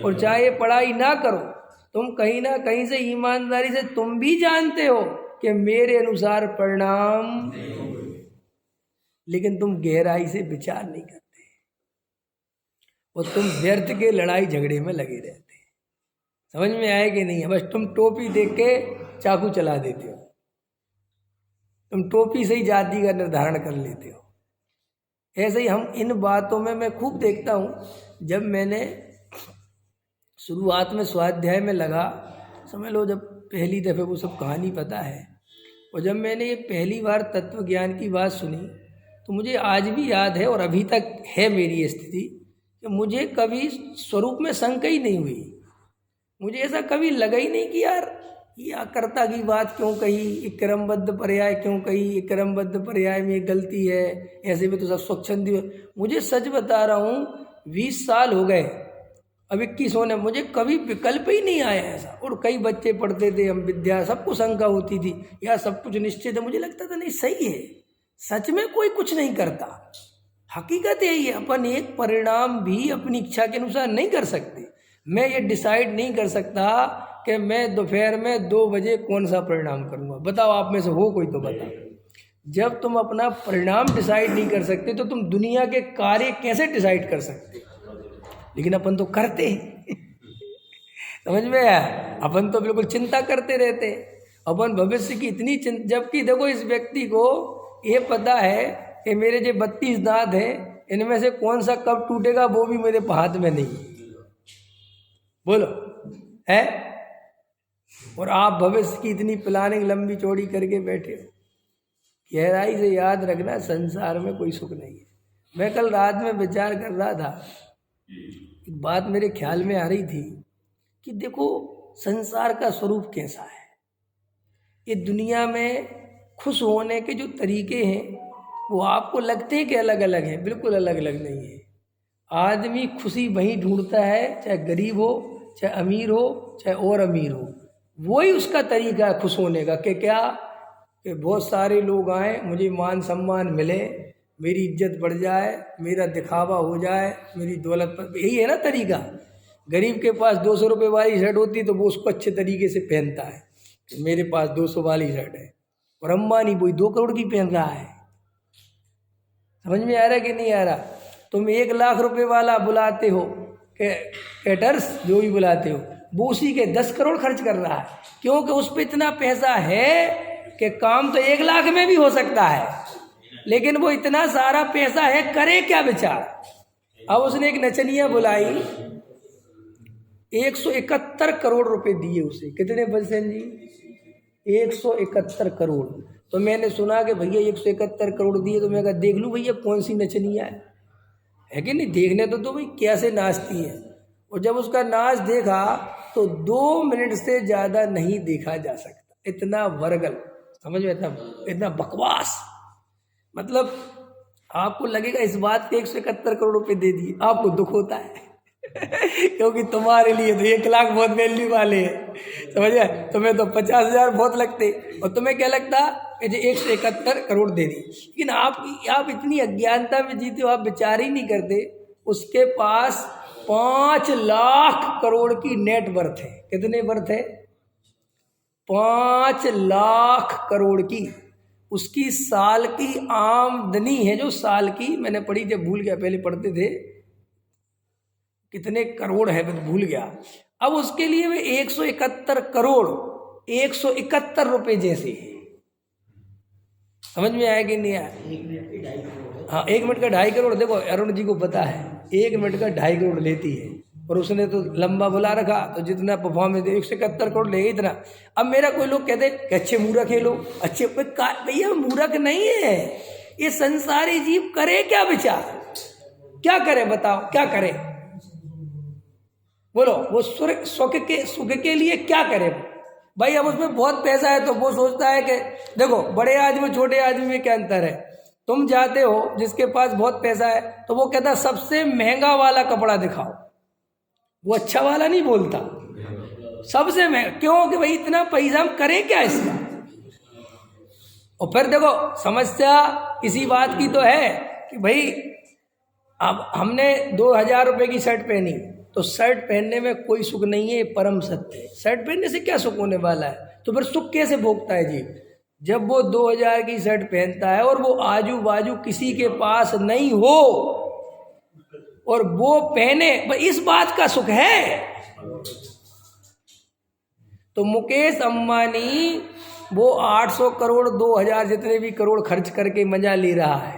और चाहे पढ़ाई ना करो, तुम कहीं ना कहीं से ईमानदारी से तुम भी जानते हो कि मेरे अनुसार परिणाम, लेकिन तुम गहराई से विचार नहीं करते और तुम व्यर्थ के लड़ाई झगड़े में लगे रहते। समझ में आए कि नहीं? बस तुम टोपी देख के चाकू चला देते हो, तुम टोपी से ही जाति का निर्धारण कर लेते हो। ऐसे ही हम इन बातों में मैं खूब देखता हूँ। जब मैंने शुरुआत में स्वाध्याय में लगा, समझ लो जब पहली दफ़े, वो सब कहानी पता है, और जब मैंने ये पहली बार तत्व ज्ञान की बात सुनी तो मुझे आज भी याद है और अभी तक है मेरी ये स्थिति कि मुझे कभी स्वरूप में शंका ही नहीं हुई। मुझे ऐसा कभी लगा ही नहीं कि यार ये अकर्ता की बात क्यों कही, एक क्रमबद्ध पर्याय क्यों कही, एक क्रमबद्ध पर्याय में एक गलती है, ऐसे में तो सब स्वच्छंदी। मुझे सच बता रहा हूँ 20 साल हो गए, अब 21 होने, मुझे कभी विकल्प ही नहीं आया ऐसा। और कई बच्चे पढ़ते थे, हम विद्या, सबको शंका होती थी यार सब कुछ निश्चित है। मुझे लगता था नहीं सही है, सच में कोई कुछ नहीं करता। हकीकत यही है, अपन एक परिणाम भी अपनी इच्छा के अनुसार नहीं कर सकते। मैं ये डिसाइड नहीं कर सकता कि मैं दोपहर में 2 बजे कौन सा परिणाम करूँगा। बताओ आप में से हो कोई तो बताओ। जब तुम अपना परिणाम डिसाइड नहीं कर सकते तो तुम दुनिया के कार्य कैसे डिसाइड कर सकते? लेकिन अपन तो करते हैं। समझ में आया? अपन तो बिल्कुल चिंता करते रहते हैं, अपन भविष्य की इतनी चिंता, जबकि देखो इस व्यक्ति को ये पता है कि मेरे जो 32 दांत हैं इनमें से कौन सा कब टूटेगा वो भी मेरे हाथ में नहीं। बोलो है? और आप भविष्य की इतनी प्लानिंग लंबी चौड़ी करके बैठे हो। गहराई से याद रखना, संसार में कोई सुख नहीं है। मैं कल रात में विचार कर रहा था, एक बात मेरे ख्याल में आ रही थी कि देखो संसार का स्वरूप कैसा है। ये दुनिया में खुश होने के जो तरीके हैं वो आपको लगते हैं कि अलग अलग हैं, बिल्कुल अलग अलग नहीं है। आदमी खुशी वहीं ढूंढता है, चाहे गरीब हो, चाहे अमीर हो, चाहे और अमीर हो। वही उसका तरीका है खुश होने का कि क्या कि बहुत सारे लोग आए, मुझे मान सम्मान मिले, मेरी इज्जत बढ़ जाए, मेरा दिखावा हो जाए, मेरी दौलत पर। यही है ना तरीका। गरीब के पास 200 रुपये वाली शर्ट होती है तो वो उसको अच्छे तरीके से पहनता है, मेरे पास 200 वाली शर्ट है। और अंबानी वही 2 करोड़ की पहन रहा है। समझ में आ रहा कि नहीं आ रहा? तुम 1 लाख रुपए वाला बुलाते हो, कैटर्स जो भी बुलाते हो, वो उसी के 10 करोड़ खर्च कर रहा है, क्योंकि उस पर इतना पैसा है कि काम तो 1 लाख में भी हो सकता है, लेकिन वो इतना सारा पैसा है, करे क्या बेचारा। अब उसने एक नचनिया बुलाई, 171 करोड़ रुपए दिए उसे। कितने बलसेन जी? 171 करोड़। तो मैंने सुना कि भैया 171 करोड़ दिए, तो मैं कहा देख लूँ भैया कौन सी नचनिया है। है कि नहीं। देखने तो भाई कैसे नाचती है, और जब उसका नाच देखा तो 2 मिनट से ज़्यादा नहीं देखा जा सकता, इतना वर्गल, समझ में, इतना बकवास। मतलब आपको लगेगा इस बात के 171 करोड़ रुपए दे दिए, आपको दुख होता है क्योंकि तुम्हारे लिए तो 1 लाख बहुत वैल्यू वाले हैं, समझ गए। तुम्हें तो 50,000 बहुत लगते, और तुम्हें क्या लगता कि जो 171 करोड़ दे दी। लेकिन आप इतनी अज्ञानता में जीते हो, आप विचार ही नहीं करते। उसके पास 5 लाख करोड़ की नेट वर्थ है। कितने वर्थ है? 5 लाख करोड़ की। उसकी साल की आमदनी है, जो साल की मैंने पढ़ी थी, भूल गया, पहले पढ़ते थे कितने करोड़ है, मैं भूल गया। अब उसके लिए वे 171 करोड़ 171 रुपए जैसे है। समझ में आया कि नहीं आया? 1 मिनट के 2.5 करोड़ है। हाँ, 1 मिनट का 2.5 करोड़। देखो अरुण जी को पता है 1 मिनट का 2.5 करोड़ लेती है, और उसने तो लंबा बुला रखा, तो जितना परफॉर्मेंस 171 करोड़ लेगा इतना। अब मेरा कोई लोग कहते कि अच्छे मूर्ख है लोग, अच्छे भैया मूर्ख नहीं है, ये संसारी जीव करे क्या विचार, क्या करे बताओ, क्या करे बोलो। वो सुख के लिए क्या करे भाई। अब उसमें बहुत पैसा है तो वो सोचता है कि देखो बड़े आदमी छोटे आदमी में क्या अंतर है। तुम जाते हो जिसके पास बहुत पैसा है तो वो कहता सबसे महंगा वाला कपड़ा दिखाओ, वो अच्छा वाला नहीं बोलता, सबसे महंगा। क्यों? कि भाई इतना पैसा हम करें क्या इसका। और फिर देखो समस्या इसी बात की तो है कि भाई अब हमने 2,000 रुपए की शर्ट पहनी, तो शर्ट पहनने में कोई सुख नहीं है, ये परम सत्य है। शर्ट पहनने से क्या सुख होने वाला है? तो फिर सुख कैसे भोगता है जीव? जब वो 2,000 की शर्ट पहनता है और वो आजू बाजू किसी के पास नहीं हो और वो पहने, इस बात का सुख है। तो मुकेश अंबानी वो 800 करोड़ 2,000 जितने भी करोड़ खर्च करके मजा ले रहा है,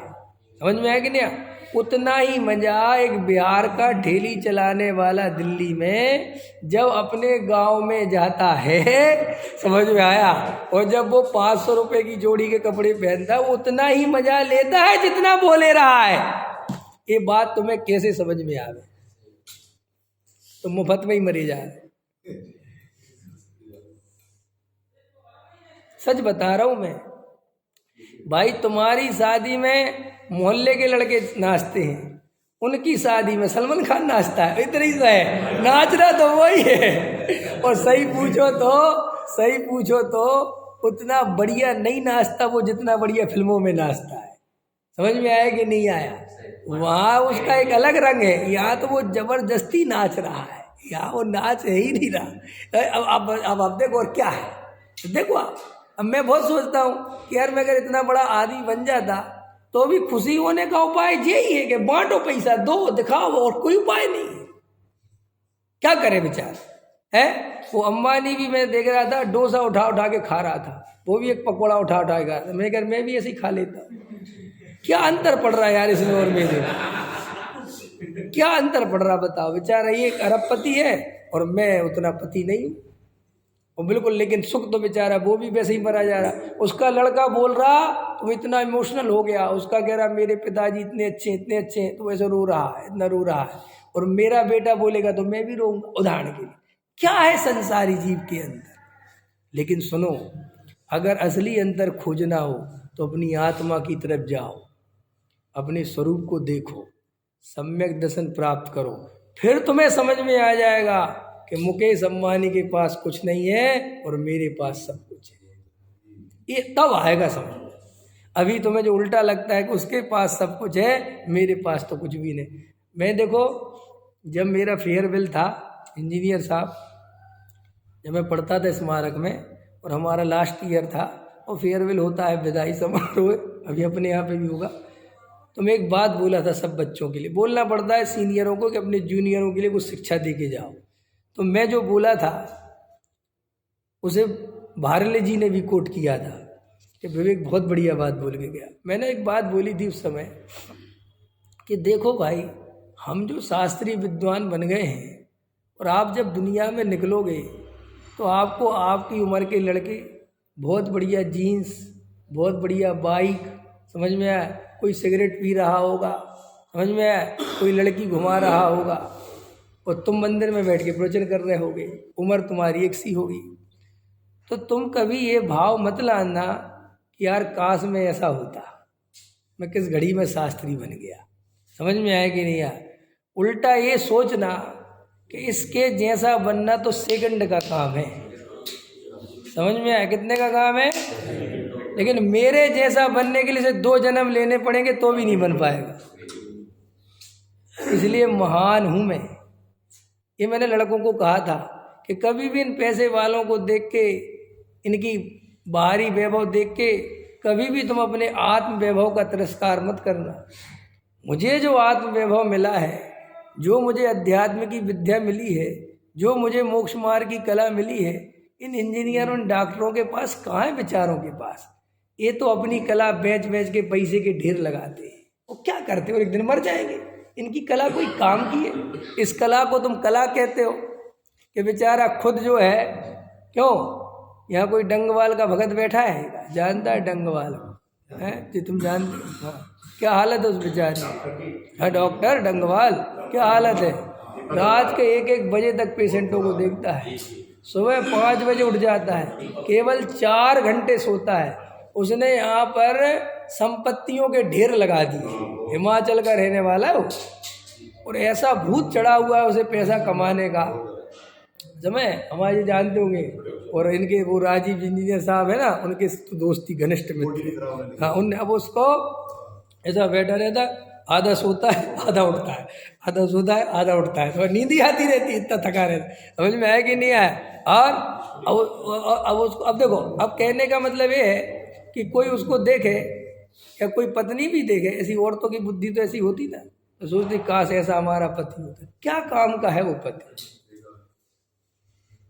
समझ में आया कि नहीं? उतना ही मजा एक बिहार का ठेली चलाने वाला दिल्ली में जब अपने गांव में जाता है, समझ में आया? और जब वो 500 रुपए की जोड़ी के कपड़े पहनता है, उतना ही मजा लेता है जितना वो ले रहा है। ये बात तुम्हें कैसे समझ में आवे? तो मुफ्त में ही मरे जा रहे। सच बता रहा हूं मैं भाई, तुम्हारी शादी में मोहल्ले के लड़के नाचते हैं, उनकी शादी में सलमान खान नाचता है, इतना ही सा है, नाच रहा तो वही है। और सही पूछो तो उतना बढ़िया नहीं नाचता वो जितना बढ़िया फिल्मों में नाचता है। समझ में आया कि नहीं आया? वहाँ उसका एक अलग रंग है, यहाँ तो वो जबरदस्ती नाच रहा है, यहाँ वो नाच है ही नहीं रहा। अब देखो और क्या है, देखो अब मैं बहुत सोचता हूँ कि यार मैं अगर इतना बड़ा आदमी बन जाता तो भी खुशी होने का उपाय यही है कि बांटो पैसा, दो, दिखाओ, और कोई उपाय नहीं है। क्या करे बेचार है? वो अंबानी भी मैं देख रहा था, डोसा उठा उठा के खा रहा था, वो भी एक पकौड़ा उठा उठा के खा रहा था। मैं भी ऐसे ही खा लेता। क्या अंतर पड़ रहा है यार इसमें और मेरे? क्या अंतर पड़ रहा बताओ? बेचारा ये अरबपति है और मैं उतना पति नहीं हूँ, और बिल्कुल, लेकिन सुख तो बेचारा वो भी वैसे ही मरा जा रहा। उसका लड़का बोल रहा तो इतना इमोशनल हो गया, उसका कह रहा मेरे पिताजी इतने अच्छे हैं, तो वैसे रो रहा है, इतना रो रहा है। और मेरा बेटा बोलेगा तो मैं भी रोऊंगा, उदाहरण के लिए। क्या है संसारी जीव के अंदर? लेकिन सुनो, अगर असली अंतर खोजना हो तो अपनी आत्मा की तरफ जाओ, अपने स्वरूप को देखो, सम्यक दर्शन प्राप्त करो, फिर तुम्हें समझ में आ जाएगा कि मुकेश अंबानी के पास कुछ नहीं है और मेरे पास सब कुछ है। ये तब आएगा समझ में। अभी तुम्हें जो उल्टा लगता है कि उसके पास सब कुछ है, मेरे पास तो कुछ भी नहीं। मैं देखो, जब मेरा फेयरवेल था, इंजीनियर साहब, जब मैं पढ़ता था स्मारक में और हमारा लास्ट ईयर था और फेयरवेल होता है, विदाई समारोह, अभी अपने यहाँ पे भी होगा, तो मैं एक बात बोला था, सब बच्चों के लिए बोलना पड़ता है सीनियरों को कि अपने जूनियरों के लिए कुछ शिक्षा दे के जाओ। तो मैं जो बोला था उसे भारले जी ने भी कोट किया था कि विवेक बहुत बढ़िया बात बोल के गया। मैंने एक बात बोली थी उस समय कि देखो भाई, हम जो शास्त्रीय विद्वान बन गए हैं और आप जब दुनिया में निकलोगे तो आपको आपकी उम्र के लड़के बहुत बढ़िया जीन्स, बहुत बढ़िया बाइक, समझ में आया, कोई सिगरेट पी रहा होगा, समझ में आया? कोई लड़की घुमा रहा होगा और तुम मंदिर में बैठ के प्रवचन कर रहे होगे, उम्र तुम्हारी एक सी होगी, तो तुम कभी ये भाव मत लाना कि यार काश में ऐसा होता, मैं किस घड़ी में शास्त्री बन गया। समझ में आया कि नहीं आया? उल्टा ये सोचना कि इसके जैसा बनना तो सेकंड का काम है। समझ में आया? कितने का काम है? लेकिन मेरे जैसा बनने के लिए से 2 जन्म लेने पड़ेंगे तो भी नहीं बन पाएगा। इसलिए महान हूं मैं। ये मैंने लड़कों को कहा था कि कभी भी इन पैसे वालों को देख के, इनकी बाहरी वैभव देख के कभी भी तुम अपने आत्म वैभव का तिरस्कार मत करना। मुझे जो आत्म वैभव मिला है, जो मुझे अध्यात्म की विद्या मिली है, जो मुझे मोक्ष मार्ग की कला मिली है, इन इंजीनियरों डॉक्टरों के पास कहाँ है? बेचारों के पास। ये तो अपनी कला बेच बेच के पैसे के ढेर लगाते हैं। वो क्या करते हो? एक दिन मर जाएंगे। इनकी कला कोई काम की है? इस कला को तुम कला कहते हो कि बेचारा खुद जो है, क्यों यहाँ कोई डंगवाल का भगत बैठा है, जानता है डंगवाल है जी? तुम जानते हो? हाँ। क्या हालत है उस बेचारे? हाँ, डॉक्टर डंगवाल क्या हालत है? रात के 1-1 बजे तक पेशेंटों को देखता है, सुबह 5 बजे उठ जाता है, केवल 4 घंटे सोता है। उसने यहाँ पर संपत्तियों के ढेर लगा दिए। हिमाचल का रहने वाला है वो, और ऐसा भूत चढ़ा हुआ है उसे पैसा कमाने का। समय हमारे जानते होंगे, और इनके वो राजीव इंजीनियर साहब है ना, उनके दोस्ती घनिष्ठ मित्र। हाँ, उनने अब उसको ऐसा बैठा रहता, आधा सोता है आधा उठता है, आधा सोता है आधा उठता है, तो नींद ही आती रहती, इतना थका रहता। समझ में आया कि नहीं आया? और अब उसको, अब देखो, अब कहने का मतलब ये है कि कोई उसको देखे या कोई पत्नी भी देखे, ऐसी औरतों की बुद्धि तो ऐसी होती ना, तो सोचती काश ऐसा हमारा पति होता। क्या काम का है वो पति?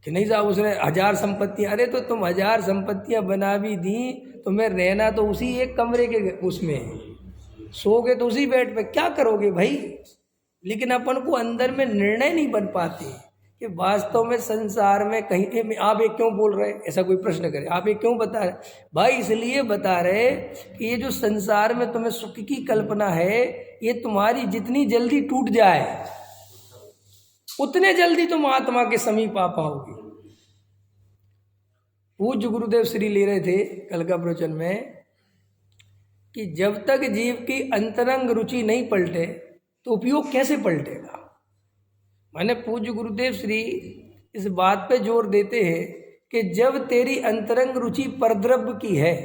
कि नहीं साहब उसने 1000 संपत्तियां, अरे तो तुम 1000 संपत्तियां बना भी दी, तुम्हें रहना तो उसी एक कमरे के उसमें है, सोगे तो उसी बेड पे, क्या करोगे भाई? लेकिन अपन को अंदर में निर्णय नहीं बन पाते कि वास्तव में संसार में कहीं आप ये क्यों बोल रहे, ऐसा कोई प्रश्न करे, आप ये क्यों बता रहे भाई? इसलिए बता रहे कि ये जो संसार में तुम्हें सुख की कल्पना है, ये तुम्हारी जितनी जल्दी टूट जाए उतने जल्दी तुम आत्मा के समीप आ पाओगे। पूज्य गुरुदेव श्री ले रहे थे कल का प्रवचन में कि जब तक जीव की अंतरंग रुचि नहीं पलटे तो उपयोग कैसे पलटेगा। माने पूज्य गुरुदेव श्री इस बात पे जोर देते हैं कि जब तेरी अंतरंग रुचि परद्रव्य की है,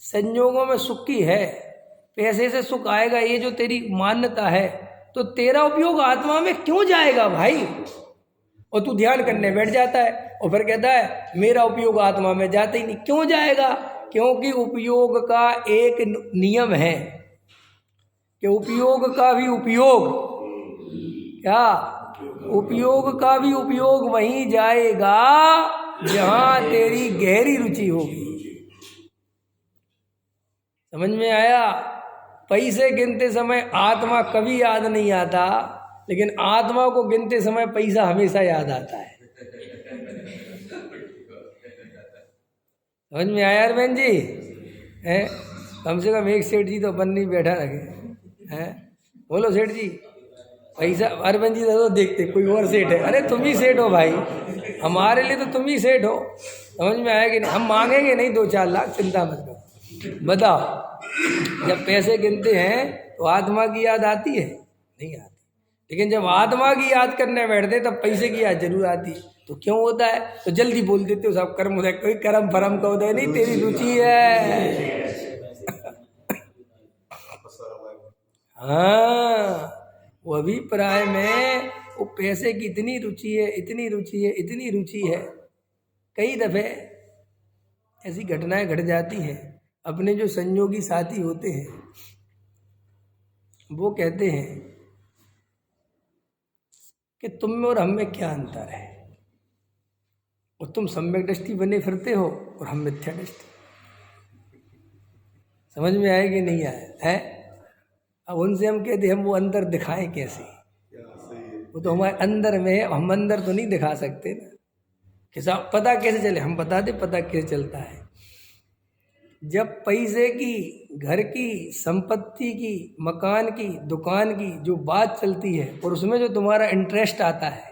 संयोगों में सुख की है, पैसे से सुख आएगा, ये जो तेरी मान्यता है, तो तेरा उपयोग आत्मा में क्यों जाएगा भाई? और तू ध्यान करने बैठ जाता है और फिर कहता है मेरा उपयोग आत्मा में जाता ही नहीं। क्यों जाएगा? क्योंकि उपयोग का एक नियम है कि उपयोग का भी उपयोग, क्या उपयोग का भी उपयोग वहीं जाएगा जहां तेरी गहरी रुचि होगी। समझ में आया? पैसे गिनते समय आत्मा कभी याद नहीं आता, लेकिन आत्मा को गिनते समय पैसा हमेशा याद आता है। समझ में आया अरविंद जी? हैं, कम से कम एक सेठ जी तो अपन नहीं बैठा रखे हैं। बोलो सेठ जी, पैसा अरविंद जी तो देखते कोई और सेठ है, अरे तुम ही सेठ हो भाई, हमारे लिए तो तुम ही सेठ हो। समझ में आया कि नहीं? हम मांगेंगे नहीं 2-4 लाख, चिंता मत करो। बताओ, जब पैसे गिनते हैं तो आत्मा की याद आती है? नहीं आती। लेकिन जब आत्मा की याद करने बैठते तब पैसे की याद जरूर आती। तो क्यों होता है? तो जल्दी बोल देते हो सब कर्म उदय, कोई कर्म फरम का उदय नहीं, तेरी रुचि है। हाँ, वो अभिप्राय में वो पैसे की इतनी रुचि है, इतनी रुचि है, इतनी रुचि है। कई दफे ऐसी घटनाएं घट जाती हैं। अपने जो संयोगी साथी होते हैं वो कहते हैं कि तुम में और हम में क्या अंतर है, और तुम सम्यक दृष्टि बने फिरते हो और हम मिथ्या दृष्टि। समझ में आए कि नहीं आया है? अब उनसे हम कहते हम वो अंदर दिखाएं कैसे? वो तो हमारे अंदर में है, हम अंदर तो नहीं दिखा सकते ना। कि साहब पता कैसे चले? हम बता दे पता कैसे चलता है। जब पैसे की, घर की, संपत्ति की, मकान की, दुकान की जो बात चलती है और उसमें जो तुम्हारा इंटरेस्ट आता है,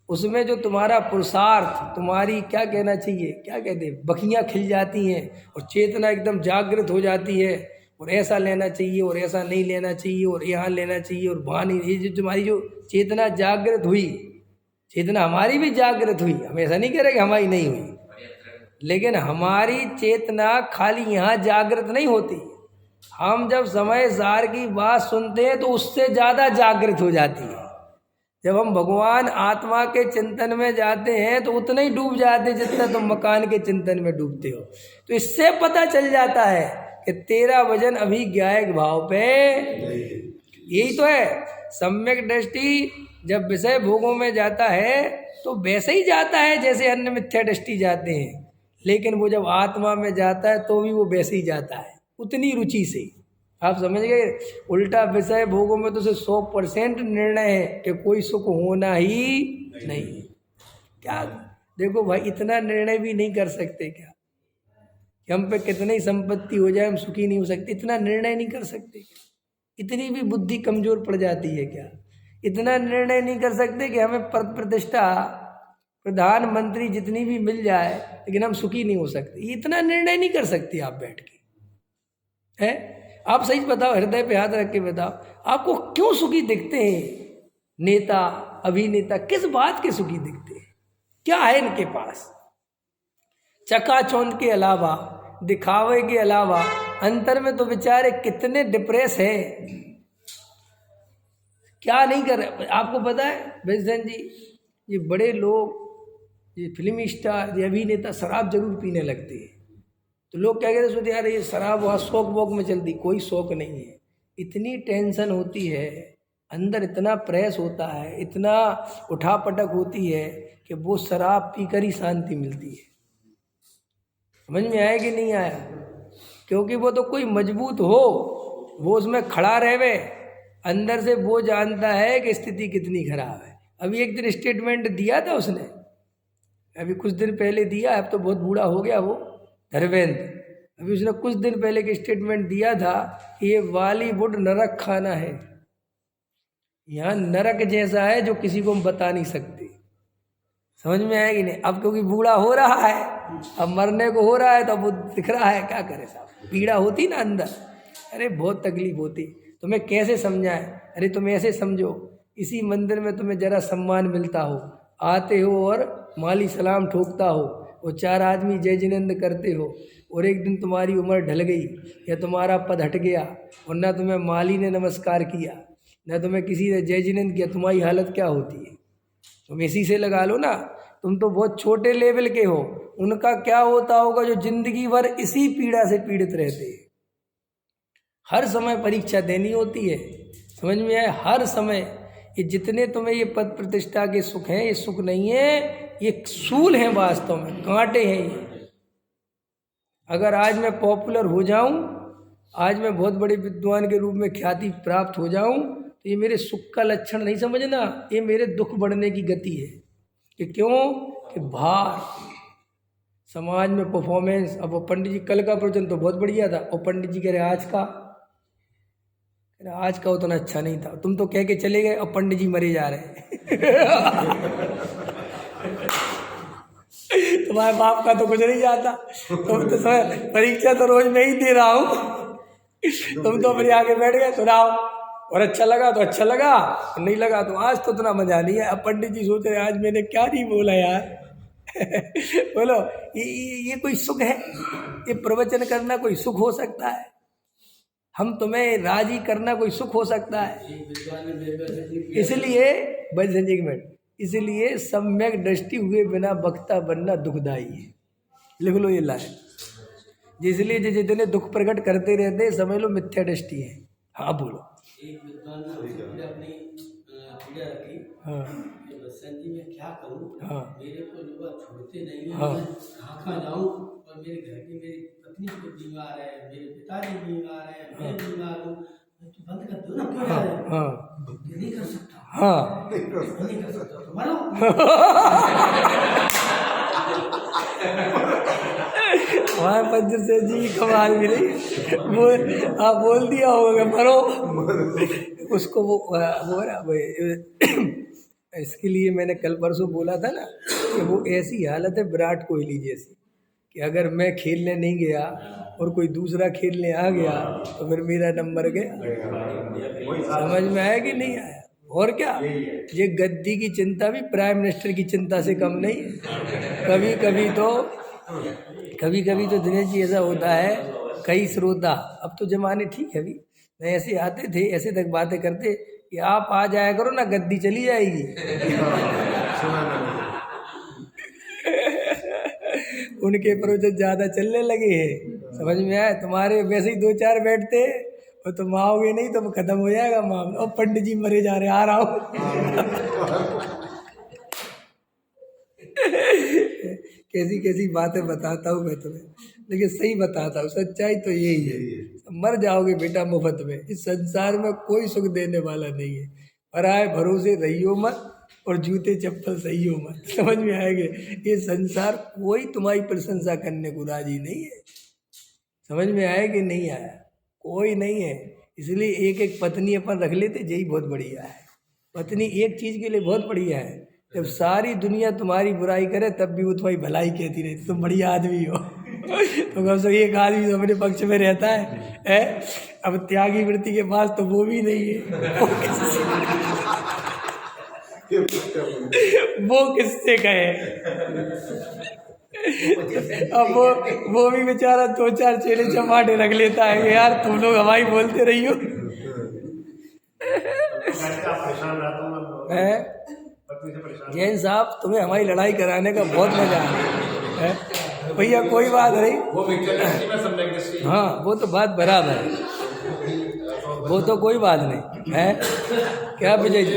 उसमें जो तुम्हारा पुरुषार्थ, तुम्हारी क्या कहना चाहिए, क्या कहते हैं, बखियाँ खिल जाती हैं और चेतना एकदम जागृत हो जाती है और ऐसा लेना चाहिए और ऐसा नहीं लेना चाहिए और यहाँ लेना चाहिए और वहाँ नहीं, ये जो तुम्हारी जो चेतना जागृत हुई, चेतना हमारी भी जागृत हुई, हम ऐसा नहीं कह रहे कि हमारी नहीं हुई, लेकिन हमारी चेतना खाली यहाँ जागृत नहीं होती, हम जब समय सार की बात सुनते हैं तो उससे ज़्यादा जागृत हो जाती है। जब हम भगवान आत्मा के चिंतन में जाते हैं तो उतना ही डूब जाते जितना तुम मकान के चिंतन में डूबते हो। तो इससे पता चल जाता है कि तेरा वजन अभी ज्ञायक भाव पे, यही तो है सम्यक दृष्टि। जब विषय भोगों में जाता है तो वैसे ही जाता है जैसे अन्य मिथ्या दृष्टि जाते हैं, लेकिन वो जब आत्मा में जाता है तो भी वो वैसे ही जाता है, उतनी रुचि से। आप समझ गए? उल्टा विषय भोगों में तो 100% निर्णय है कि कोई सुख होना ही नहीं है। क्या देखो भाई, इतना निर्णय भी नहीं कर सकते क्या कि हम पे कितनी संपत्ति हो जाए हम सुखी नहीं हो सकते? इतना निर्णय नहीं कर सकते क्या? इतनी भी बुद्धि कमजोर पड़ जाती है क्या? इतना निर्णय नहीं कर सकते कि हमें पद प्रतिष्ठा, प्रधानमंत्री जितनी भी मिल जाए लेकिन हम सुखी नहीं हो सकते? इतना निर्णय नहीं कर सकते आप बैठ के, है? आप सही बताओ, हृदय पे हाथ रख के बताओ, आपको क्यों सुखी दिखते हैं नेता, अभिनेता? किस बात के सुखी दिखते हैं? क्या है इनके पास? चकाचौंध के अलावा, दिखावे के अलावा अंतर में तो बेचारे कितने डिप्रेस है, क्या नहीं कर रहे। आपको पता है बेजन जी, ये बड़े लोग, ये फिल्मी स्टार, ये अभिनेता शराब जरूर पीने लगते हैं तो लोग क्या कहते हैं, सोचते यार ये शराब वहाँ शौक वोक में चलती। कोई शौक नहीं है, इतनी टेंशन होती है अंदर, इतना प्रेस होता है, इतना उठापटक होती है कि वो शराब पीकर ही शांति मिलती है। समझ में आया कि नहीं आया? क्योंकि वो तो कोई मजबूत हो, वो उसमें खड़ा रहे, अंदर से वो जानता है कि स्थिति कितनी खराब है। अभी एक दिन स्टेटमेंट दिया था उसने, अभी कुछ दिन पहले दिया, अब तो बहुत बूढ़ा हो गया वो धर्मेंद्र। अभी उसने कुछ दिन पहले के स्टेटमेंट दिया था कि ये बॉलीवुड नरक खाना है, यहाँ नरक जैसा है जो किसी को हम बता नहीं सकते। समझ में आया कि नहीं? अब क्योंकि बूढ़ा हो रहा है, अब मरने को हो रहा है तो अब वो दिख रहा है, क्या करे साहब, पीड़ा होती ना अंदर, अरे बहुत तकलीफ होती। तुम्हें कैसे समझाएं? अरे तुम ऐसे समझो, इसी मंदिर में तुम्हें जरा सम्मान मिलता हो, आते हो और माली सलाम ठोकता हो, वो 4 आदमी जय जिनेंद्र करते हो, और एक दिन तुम्हारी उम्र ढल गई या तुम्हारा पद हट गया और ना तुम्हें माली ने नमस्कार किया, ना तुम्हें किसी ने जय जिनेंद्र किया, तुम्हारी हालत क्या होती है? तुम इसी से लगा लो ना, तुम तो बहुत छोटे लेवल के हो, उनका क्या होता होगा जो जिंदगी भर इसी पीड़ा से पीड़ित रहते हैं। हर समय परीक्षा देनी होती है, समझ में आए? हर समय। ये जितने तुम्हें ये पद प्रतिष्ठा के सुख हैं, ये सुख नहीं है, ये सूल हैं, वास्तव में कांटे हैं ये। अगर आज मैं पॉपुलर हो जाऊं, आज मैं बहुत बड़े विद्वान के रूप में ख्याति प्राप्त हो जाऊं, तो ये मेरे सुख का लक्षण नहीं समझना, ये मेरे दुख बढ़ने की गति है। कि क्यों? कि भार, समाज में परफॉर्मेंस। अब वो पंडित जी कल का प्रवचन तो बहुत बढ़िया था, और पंडित जी कह रहे आज का उतना अच्छा नहीं था, तुम तो कह के चले गए और पंडित जी मरे जा रहे तुम्हारे बाप का तो कुछ नहीं जाता, तुम तो परीक्षा तो रोज मैं ही दे रहा हूँ तुम तो अपने आगे बैठ गए, सुनाओ, और अच्छा लगा तो अच्छा लगा, और नहीं लगा तो आज तो उतना मजा नहीं है। अब पंडित जी सोच रहे आज मैंने क्या नहीं बोला यार बोलो, ये कोई सुख है? ये प्रवचन करना कोई सुख हो सकता है? हम तुम्हें राजी करना कोई सुख हो सकता है? इसलिए इसलिए सम्यक दृष्टि हुए बिना वक्ता बनना दुखदाई है। लिख लो ये लाइन। इसलिए जितने दुख प्रकट करते रहते हैं समझ लो मिथ्या दृष्टि है। हाँ बोलो। एक विद्वान ने अपनी पीड़ा रखी, हाँ बसंत जी मैं क्या करूं, हाँ मेरे को लोग छोड़ते नहीं है, हाँ मैं कहाँ जाऊं, और मेरे घर की मेरी पत्नी को बीमार है, मेरे पिताजी बीमार है, मैं बीमार हूँ, तो बंद कर दो ना, क्यों जा रहे हो? हाँ नहीं कर सकता, हाँ नहीं कर सकता तो मरो वहाँ पंचर से जी कमाल मिली। वो आप बोल दिया होगा मरो उसको। वो ना इसके लिए मैंने कल परसों बोला था ना कि वो ऐसी हालत है विराट कोहली जैसी कि अगर मैं खेलने नहीं गया और कोई दूसरा खेलने आ गया तो फिर मेरा नंबर गया। समझ में आया कि नहीं आया? और क्या, ये गद्दी की चिंता भी प्राइम मिनिस्टर की चिंता से कम नहीं है। कभी कभी तो दिनेश जी ऐसा होता है, कई श्रोता, अब तो जमाने ठीक है, अभी नहीं ऐसे आते थे, ऐसे तक बातें करते कि आप आ जाया करो ना, गद्दी चली जाएगी। उनके प्रोजेक्ट ज़्यादा चलने लगे हैं, समझ में आया? तुम्हारे वैसे ही 2-4 बैठते और तुम आओगे नहीं तो खत्म हो जाएगा मामला। और पंडित जी मरे जा रहे, आ रहा हूँ। कैसी कैसी बातें बताता हूँ मैं तुम्हें, लेकिन सही बताता हूँ, सच्चाई तो यही है। मर जाओगे बेटा मुफ्त में, इस संसार में कोई सुख देने वाला नहीं है। पराए भरोसे रहियो मत और जूते चप्पल सहियो मत। समझ में आएंगे? ये संसार कोई तुम्हारी प्रशंसा करने को राजी नहीं है। समझ में आया कि नहीं आया? कोई नहीं है। इसलिए एक एक पत्नी अपन रख लेते, यही बहुत बढ़िया है। पत्नी एक चीज़ के लिए बहुत बढ़िया है, जब सारी दुनिया तुम्हारी बुराई करे तब भी वो तुम्हारी भलाई कहती रहती, तुम बढ़िया आदमी हो। तो कम से एक आदमी तो अपने पक्ष में रहता है? अब त्यागी वृत्ति के पास तो वो भी नहीं है। वो किससे कहे? अब वो भी बेचारा 2-4 चेले चमाटे रख लेता है कि यार तुम लोग हमारी बोलते रही हो। जैन साहब, तुम्हें हमारी लड़ाई कराने का बहुत मजा है भैया, कोई बात नहीं। हाँ, वो तो बात बराबर है, वो तो कोई बात नहीं है। क्या विजय जी?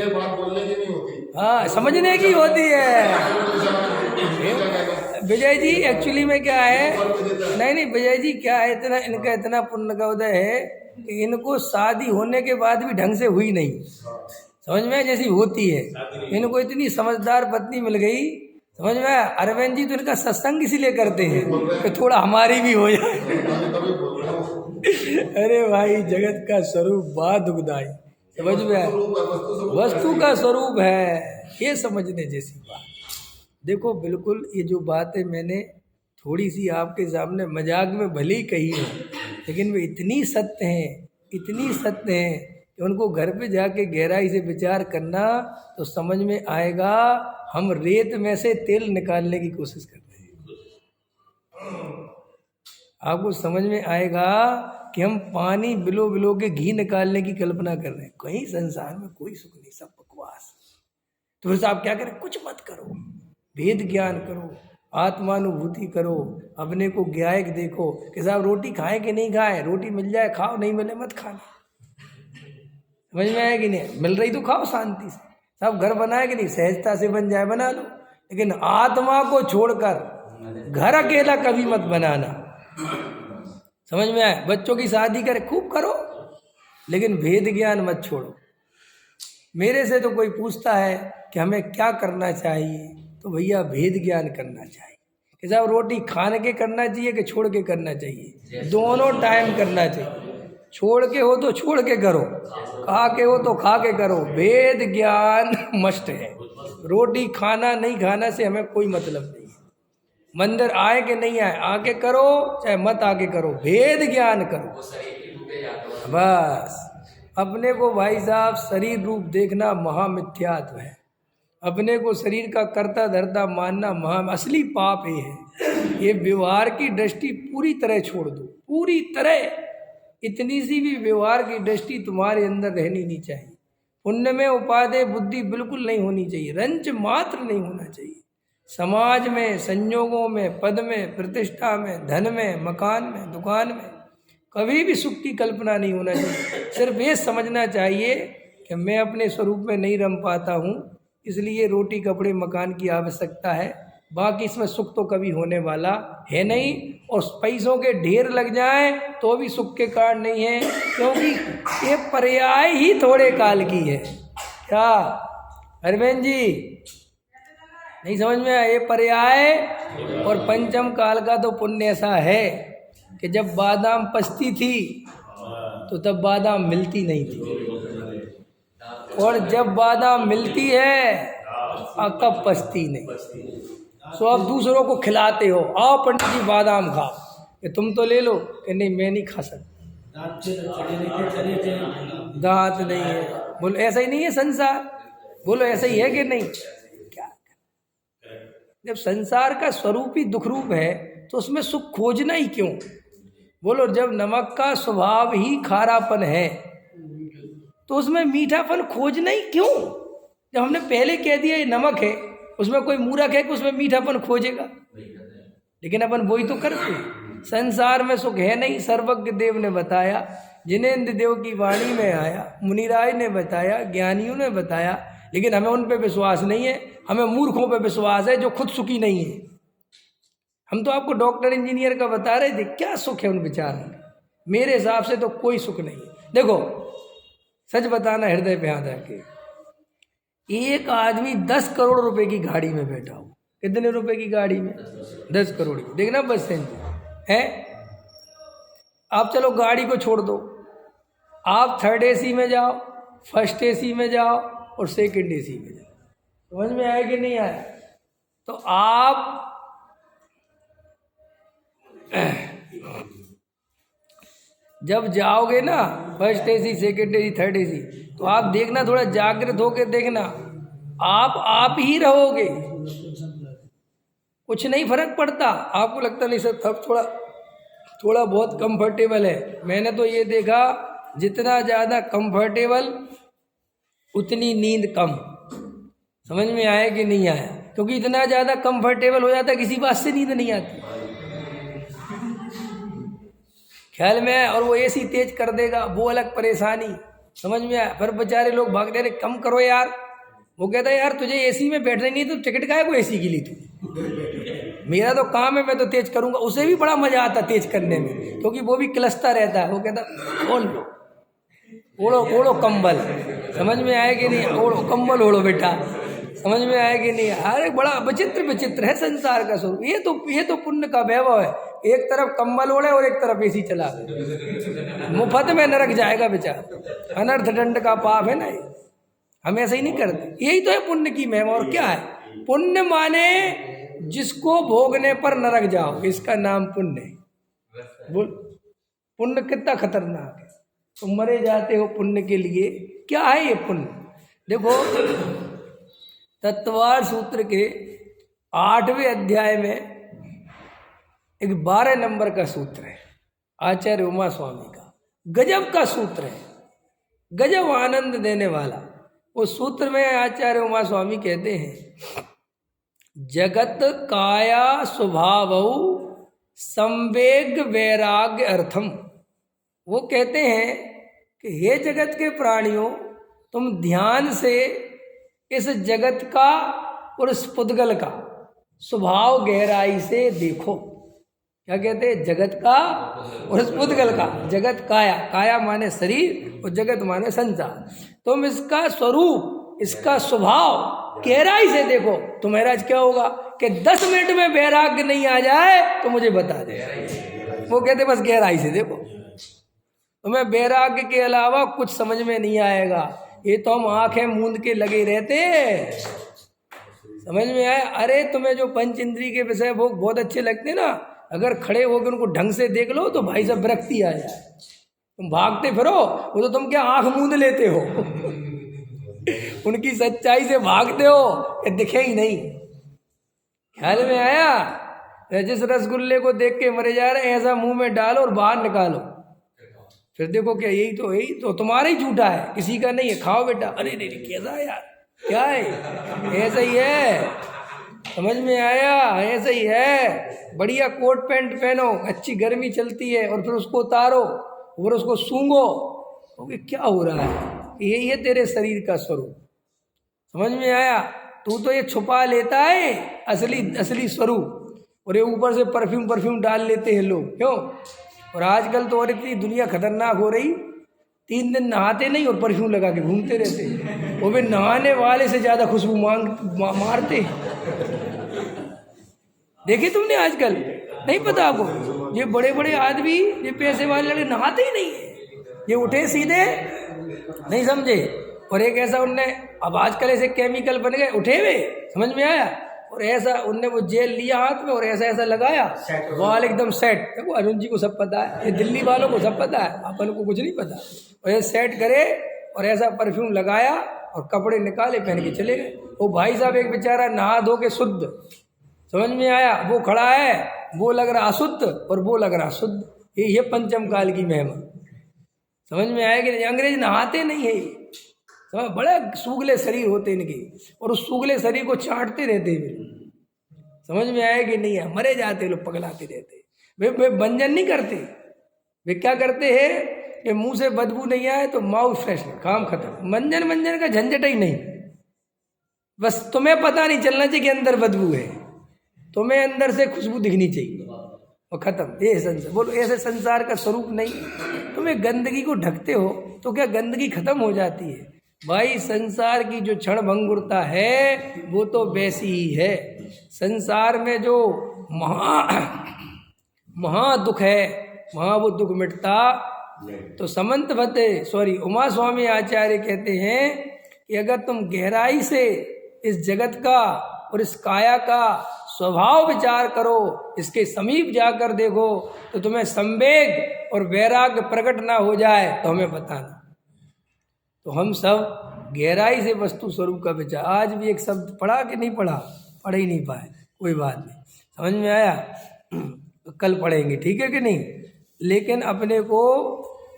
हाँ, समझने की होती है विजय जी। एक्चुअली में क्या है, नहीं विजय जी, क्या है, इनका इतना पुण्य का उदय है कि इनको शादी होने के बाद भी ढंग से हुई नहीं, समझ में, जैसी होती है। इनको इतनी समझदार पत्नी मिल गई, समझ में। अरविंद जी तो इनका सत्संग इसीलिए करते हैं कि थोड़ा हमारी भी हो जाए। अरे भाई, जगत का स्वरूप बा दुखदाई, समझ में, वस्तु का स्वरूप है, ये समझने जैसी बात। देखो, बिल्कुल ये जो बातें मैंने थोड़ी सी आपके सामने मजाक में भले ही कही है, लेकिन वे इतनी सत्य हैं कि उनको घर पे जाके गहराई से विचार करना तो समझ में आएगा। हम रेत में से तेल निकालने की कोशिश कर रहे हैं, आपको समझ में आएगा कि हम पानी बिलो बिलो के घी निकालने की कल्पना कर रहे हैं। कहीं संसार में कोई सुख नहीं, सब बकवास। तो फिर आप क्या करें? कुछ मत करो, भेद ज्ञान करो, आत्मानुभूति करो, अपने को ज्ञायक देखो कि साहब रोटी खाएं कि नहीं खाएं, रोटी मिल जाए खाओ, नहीं मिले मत खाना। समझ में आया कि नहीं? मिल रही तो खाओ शांति से। सब घर बनाए कि नहीं, सहजता से बन जाए बना लो, लेकिन आत्मा को छोड़कर घर अकेला कभी मत बनाना। समझ में आया? बच्चों की शादी करे खूब करो, लेकिन भेद ज्ञान मत छोड़ो। मेरे से तो कोई पूछता है कि हमें क्या करना चाहिए, तो भैया भेद ज्ञान करना चाहिए कि साहब रोटी खाने के करना चाहिए कि छोड़ के करना चाहिए। दोनों टाइम करना चाहिए। छोड़ के हो तो छोड़ के करो, खा के हो तो खा के करो। भेद ज्ञान मस्ट है। रोटी खाना नहीं खाना से हमें कोई मतलब नहीं है। मंदिर आए कि नहीं आए, आके करो चाहे मत आके करो, भेद ज्ञान करो बस। अपने को भाई साहब शरीर रूप देखना महामिथ्यात्व है। अपने को शरीर का कर्ता धर्ता मानना असली पाप ये है। ये व्यवहार की दृष्टि पूरी तरह छोड़ दो, पूरी तरह। इतनी सी भी व्यवहार की दृष्टि तुम्हारे अंदर रहनी नहीं चाहिए। पुण्य में उपादेय बुद्धि बिल्कुल नहीं होनी चाहिए, रंच मात्र नहीं होना चाहिए। समाज में, संयोगों में, पद में, प्रतिष्ठा में, धन में, मकान में, दुकान में कभी भी सुख की कल्पना नहीं होना चाहिए। सिर्फ ये समझना चाहिए कि मैं अपने स्वरूप में नहीं रम पाता हूँ, इसलिए रोटी कपड़े मकान की आवश्यकता है, बाकी इसमें सुख तो कभी होने वाला है नहीं। और पैसों के ढेर लग जाएं तो भी सुख के कारण नहीं है, क्योंकि ये पर्याय ही थोड़े काल की है। क्या अरविंद जी नहीं समझ में आया? ये पर्याय और पंचम काल का तो पुण्य ऐसा है कि जब बादाम पचती थी तो तब बादाम मिलती नहीं थी, और जब बादाम मिलती है और कब पचती नहीं। सो अब दूसरों को खिलाते हो, आओ पंडित जी बादाम खाओ, कि तुम तो ले लो, कि नहीं मैं नहीं खा सकता, दांत नहीं है। बोलो ऐसा ही नहीं है संसार, बोलो ऐसा ही है कि नहीं? क्या जब संसार का स्वरूप ही दुख रूप है तो उसमें सुख खोजना ही क्यों? बोलो जब नमक का स्वभाव ही खारापन है तो उसमें मीठापन खोजना ही क्यों? जब हमने पहले कह दिया ये नमक है, उसमें कोई मूर्ख है कि उसमें मीठापन खोजेगा? लेकिन अपन वही तो करते। संसार में सुख है नहीं, सर्वज्ञ देव ने बताया, जिनेन्द्र देव की वाणी में आया, मुनिराय ने बताया, ज्ञानियों ने बताया, लेकिन हमें उन पे विश्वास नहीं है। हमें मूर्खों पे विश्वास है जो खुद सुखी नहीं है। हम तो आपको डॉक्टर इंजीनियर का बता रहे थे, क्या सुख है उन विचारों में? मेरे हिसाब से तो कोई सुख नहीं है। देखो सच बताना हृदय पे हाथ रख के, एक आदमी 10 करोड़ रुपए की गाड़ी में बैठा हो, कितने रुपए की गाड़ी में? 10 करोड़ की। देखना बस स्टैंड है, आप चलो गाड़ी को छोड़ दो, आप 3rd AC में जाओ, 1st AC में जाओ और 2nd AC में जाओ, समझ में आया कि नहीं आया? तो आप जब जाओगे ना 1st AC, 2nd AC, 3rd AC, तो आप देखना, थोड़ा जागृत होकर देखना, आप ही रहोगे, कुछ नहीं फर्क पड़ता। आपको लगता नहीं सर तब थोड़ा बहुत कंफर्टेबल है। मैंने तो ये देखा, जितना ज़्यादा कंफर्टेबल उतनी नींद कम। समझ में आया कि नहीं आया? क्योंकि इतना ज़्यादा कंफर्टेबल हो जाता किसी बात से नींद नहीं आती ख्याल में है, और वो AC तेज कर देगा, वो अलग परेशानी। समझ में आया? फिर बेचारे लोग भागते रहे, कम करो यार। वो कहता है यार तुझे AC में बैठना नहीं तो टिकट काहे को AC की ली तू? मेरा तो काम है, मैं तो तेज करूंगा। उसे भी बड़ा मजा आता तेज करने में, क्योंकि वो भी क्लसता रहता है। वो कहता ओढ़ लो, ओढ़ो ओढ़ो कंबल। समझ में आया कि नहीं? ओढ़ो कंबल, ओढ़ो बेटा। समझ में आया कि नहीं? अरे बड़ा विचित्र है संसार का स्वरूप। ये तो पुण्य का वैभव है। एक तरफ कंबल ओढ़े और एक तरफ AC चला दे, मुफ्त में नरक जाएगा बेचारा। अनर्थ दंड का पाप है ना ये। हम ऐसे ही नहीं करते। यही तो है पुण्य की महिमा। और क्या है पुण्य? माने जिसको भोगने पर नरक जाओ, इसका नाम पुण्य है। बोल पुण्य कितना खतरनाक है। तुम मरे जाते हो पुण्य के लिए। क्या है ये पुण्य? देखो तत्वार सूत्र के 8वें अध्याय में एक 12 नंबर का सूत्र है, आचार्य उमा स्वामी का। गजब का सूत्र है, गजब आनंद देने वाला। उस सूत्र में आचार्य उमा स्वामी कहते हैं, जगत काया स्वभावौ संवेग वैराग्य अर्थम। वो कहते हैं कि हे जगत के प्राणियों, तुम ध्यान से इस जगत का और इस पुद्गल का स्वभाव गहराई से देखो। क्या कहते हैं? जगत का और इस पुद्गल का। जगत काया, काया माने शरीर और जगत माने संसार। तुम इसका स्वरूप, इसका स्वभाव गहराई से देखो। तो महाराज क्या होगा कि 10 मिनट में वैराग्य नहीं आ जाए तो मुझे बता दे। वो कहते बस गहराई से देखो, तुम्हें वैराग्य के अलावा कुछ समझ में नहीं आएगा। ये तो हम आंखें मूंद के लगे रहते। समझ में आया? अरे तुम्हें जो पंच इंद्रिय के विषय वो बहुत अच्छे लगते ना, अगर खड़े होकर उनको ढंग से देख लो तो भाई साहब विरक्ति आ जाए। तुम भागते फिरो, वो तो तुम क्या आंख मूंद लेते हो उनकी सच्चाई से भागते हो कि दिखे ही नहीं। ख्याल में आया? जिस रसगुल्ले को देख के मरे जा रहे हैं, ऐसा मुंह में डालो और बाहर निकालो, फिर देखो क्या यही तो तुम्हारा ही झूठा है, किसी का नहीं है। खाओ बेटा। अरे नहीं कैसा है यार, क्या है? ऐसा ही है। समझ में आया? ऐसा ही है। बढ़िया कोट पैंट पहनो, अच्छी गर्मी चलती है, और फिर उसको उतारो और उसको सूंघो, तो क्या हो रहा है? यही है तेरे शरीर का स्वरूप। समझ में आया? तू तो ये छुपा लेता है असली स्वरूप, और ये ऊपर से परफ्यूम डाल लेते हैं लोग। क्यों? और आजकल तो और इतनी दुनिया खतरनाक हो रही, 3 दिन नहाते नहीं और परफ्यूम लगा के घूमते रहते। वो भी नहाने वाले से ज़्यादा खुशबू मारते। देखे तुमने आजकल? नहीं पता आपको? ये बड़े बड़े आदमी, ये पैसे वाले लड़के नहाते ही नहीं है, ये उठे सीधे, नहीं समझे? और एक ऐसा उनने, अब आजकल ऐसे केमिकल बन गए, उठे हुए, समझ में आया? और ऐसा उनने वो जेल लिया हाथ में और ऐसा ऐसा लगाया, बाल एकदम सेट। देखो अरुण जी को सब पता है, ये दिल्ली वालों को सब पता है, अपन को कुछ नहीं पता। और ये सेट करे और ऐसा परफ्यूम लगाया और कपड़े निकाले, पहन के चले गए। वो भाई साहब एक बेचारा नहा धो के शुद्ध, समझ में आया? वो खड़ा है, वो लग रहा अशुद्ध और वो लग रहा शुद्ध। ये पंचम काल की महिमा, समझ में आएगी? अंग्रेज नहाते नहीं है, समझ? बड़े सूगले शरीर होते इनके, और उस सूगले शरीर को चाटते रहते हैं, समझ में आया कि नहीं है? मरे जाते लोग, पगलाते रहते। वे भंजन नहीं करते, वे क्या करते हैं कि मुंह से बदबू नहीं आए तो माउथ फ्रेश, काम खत्म। मंजन का झंझट ही नहीं, बस तुम्हें पता नहीं चलना चाहिए कि अंदर बदबू है, तुम्हें अंदर से खुशबू दिखनी चाहिए और खत्म। ये संसार, बोलो ऐसे संसार का स्वरूप नहीं। तुम्हें गंदगी को ढकते हो तो क्या गंदगी खत्म हो जाती है? भाई संसार की जो क्षण भंगुरता है वो तो वैसी ही है। संसार में जो महा दुख है, वहाँ वो दुख मिटता तो समंत भते, उमा स्वामी आचार्य कहते हैं कि अगर तुम गहराई से इस जगत का और इस काया का स्वभाव विचार करो, इसके समीप जाकर देखो, तो तुम्हें संवेग और वैराग्य प्रकट ना हो जाए तो हमें बताना। तो हम सब गहराई से वस्तु स्वरूप का विचार, आज भी एक शब्द पढ़ा कि नहीं पढ़ा? पढ़ ही नहीं पाए, कोई बात नहीं, समझ में आया? तो कल पढ़ेंगे, ठीक है कि नहीं? लेकिन अपने को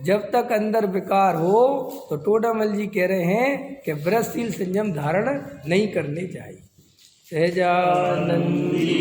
जब तक अंदर विकार हो तो टोडामल जी कह रहे हैं कि व्रतशील संयम धारण नहीं करने चाहिए। सहजानंदी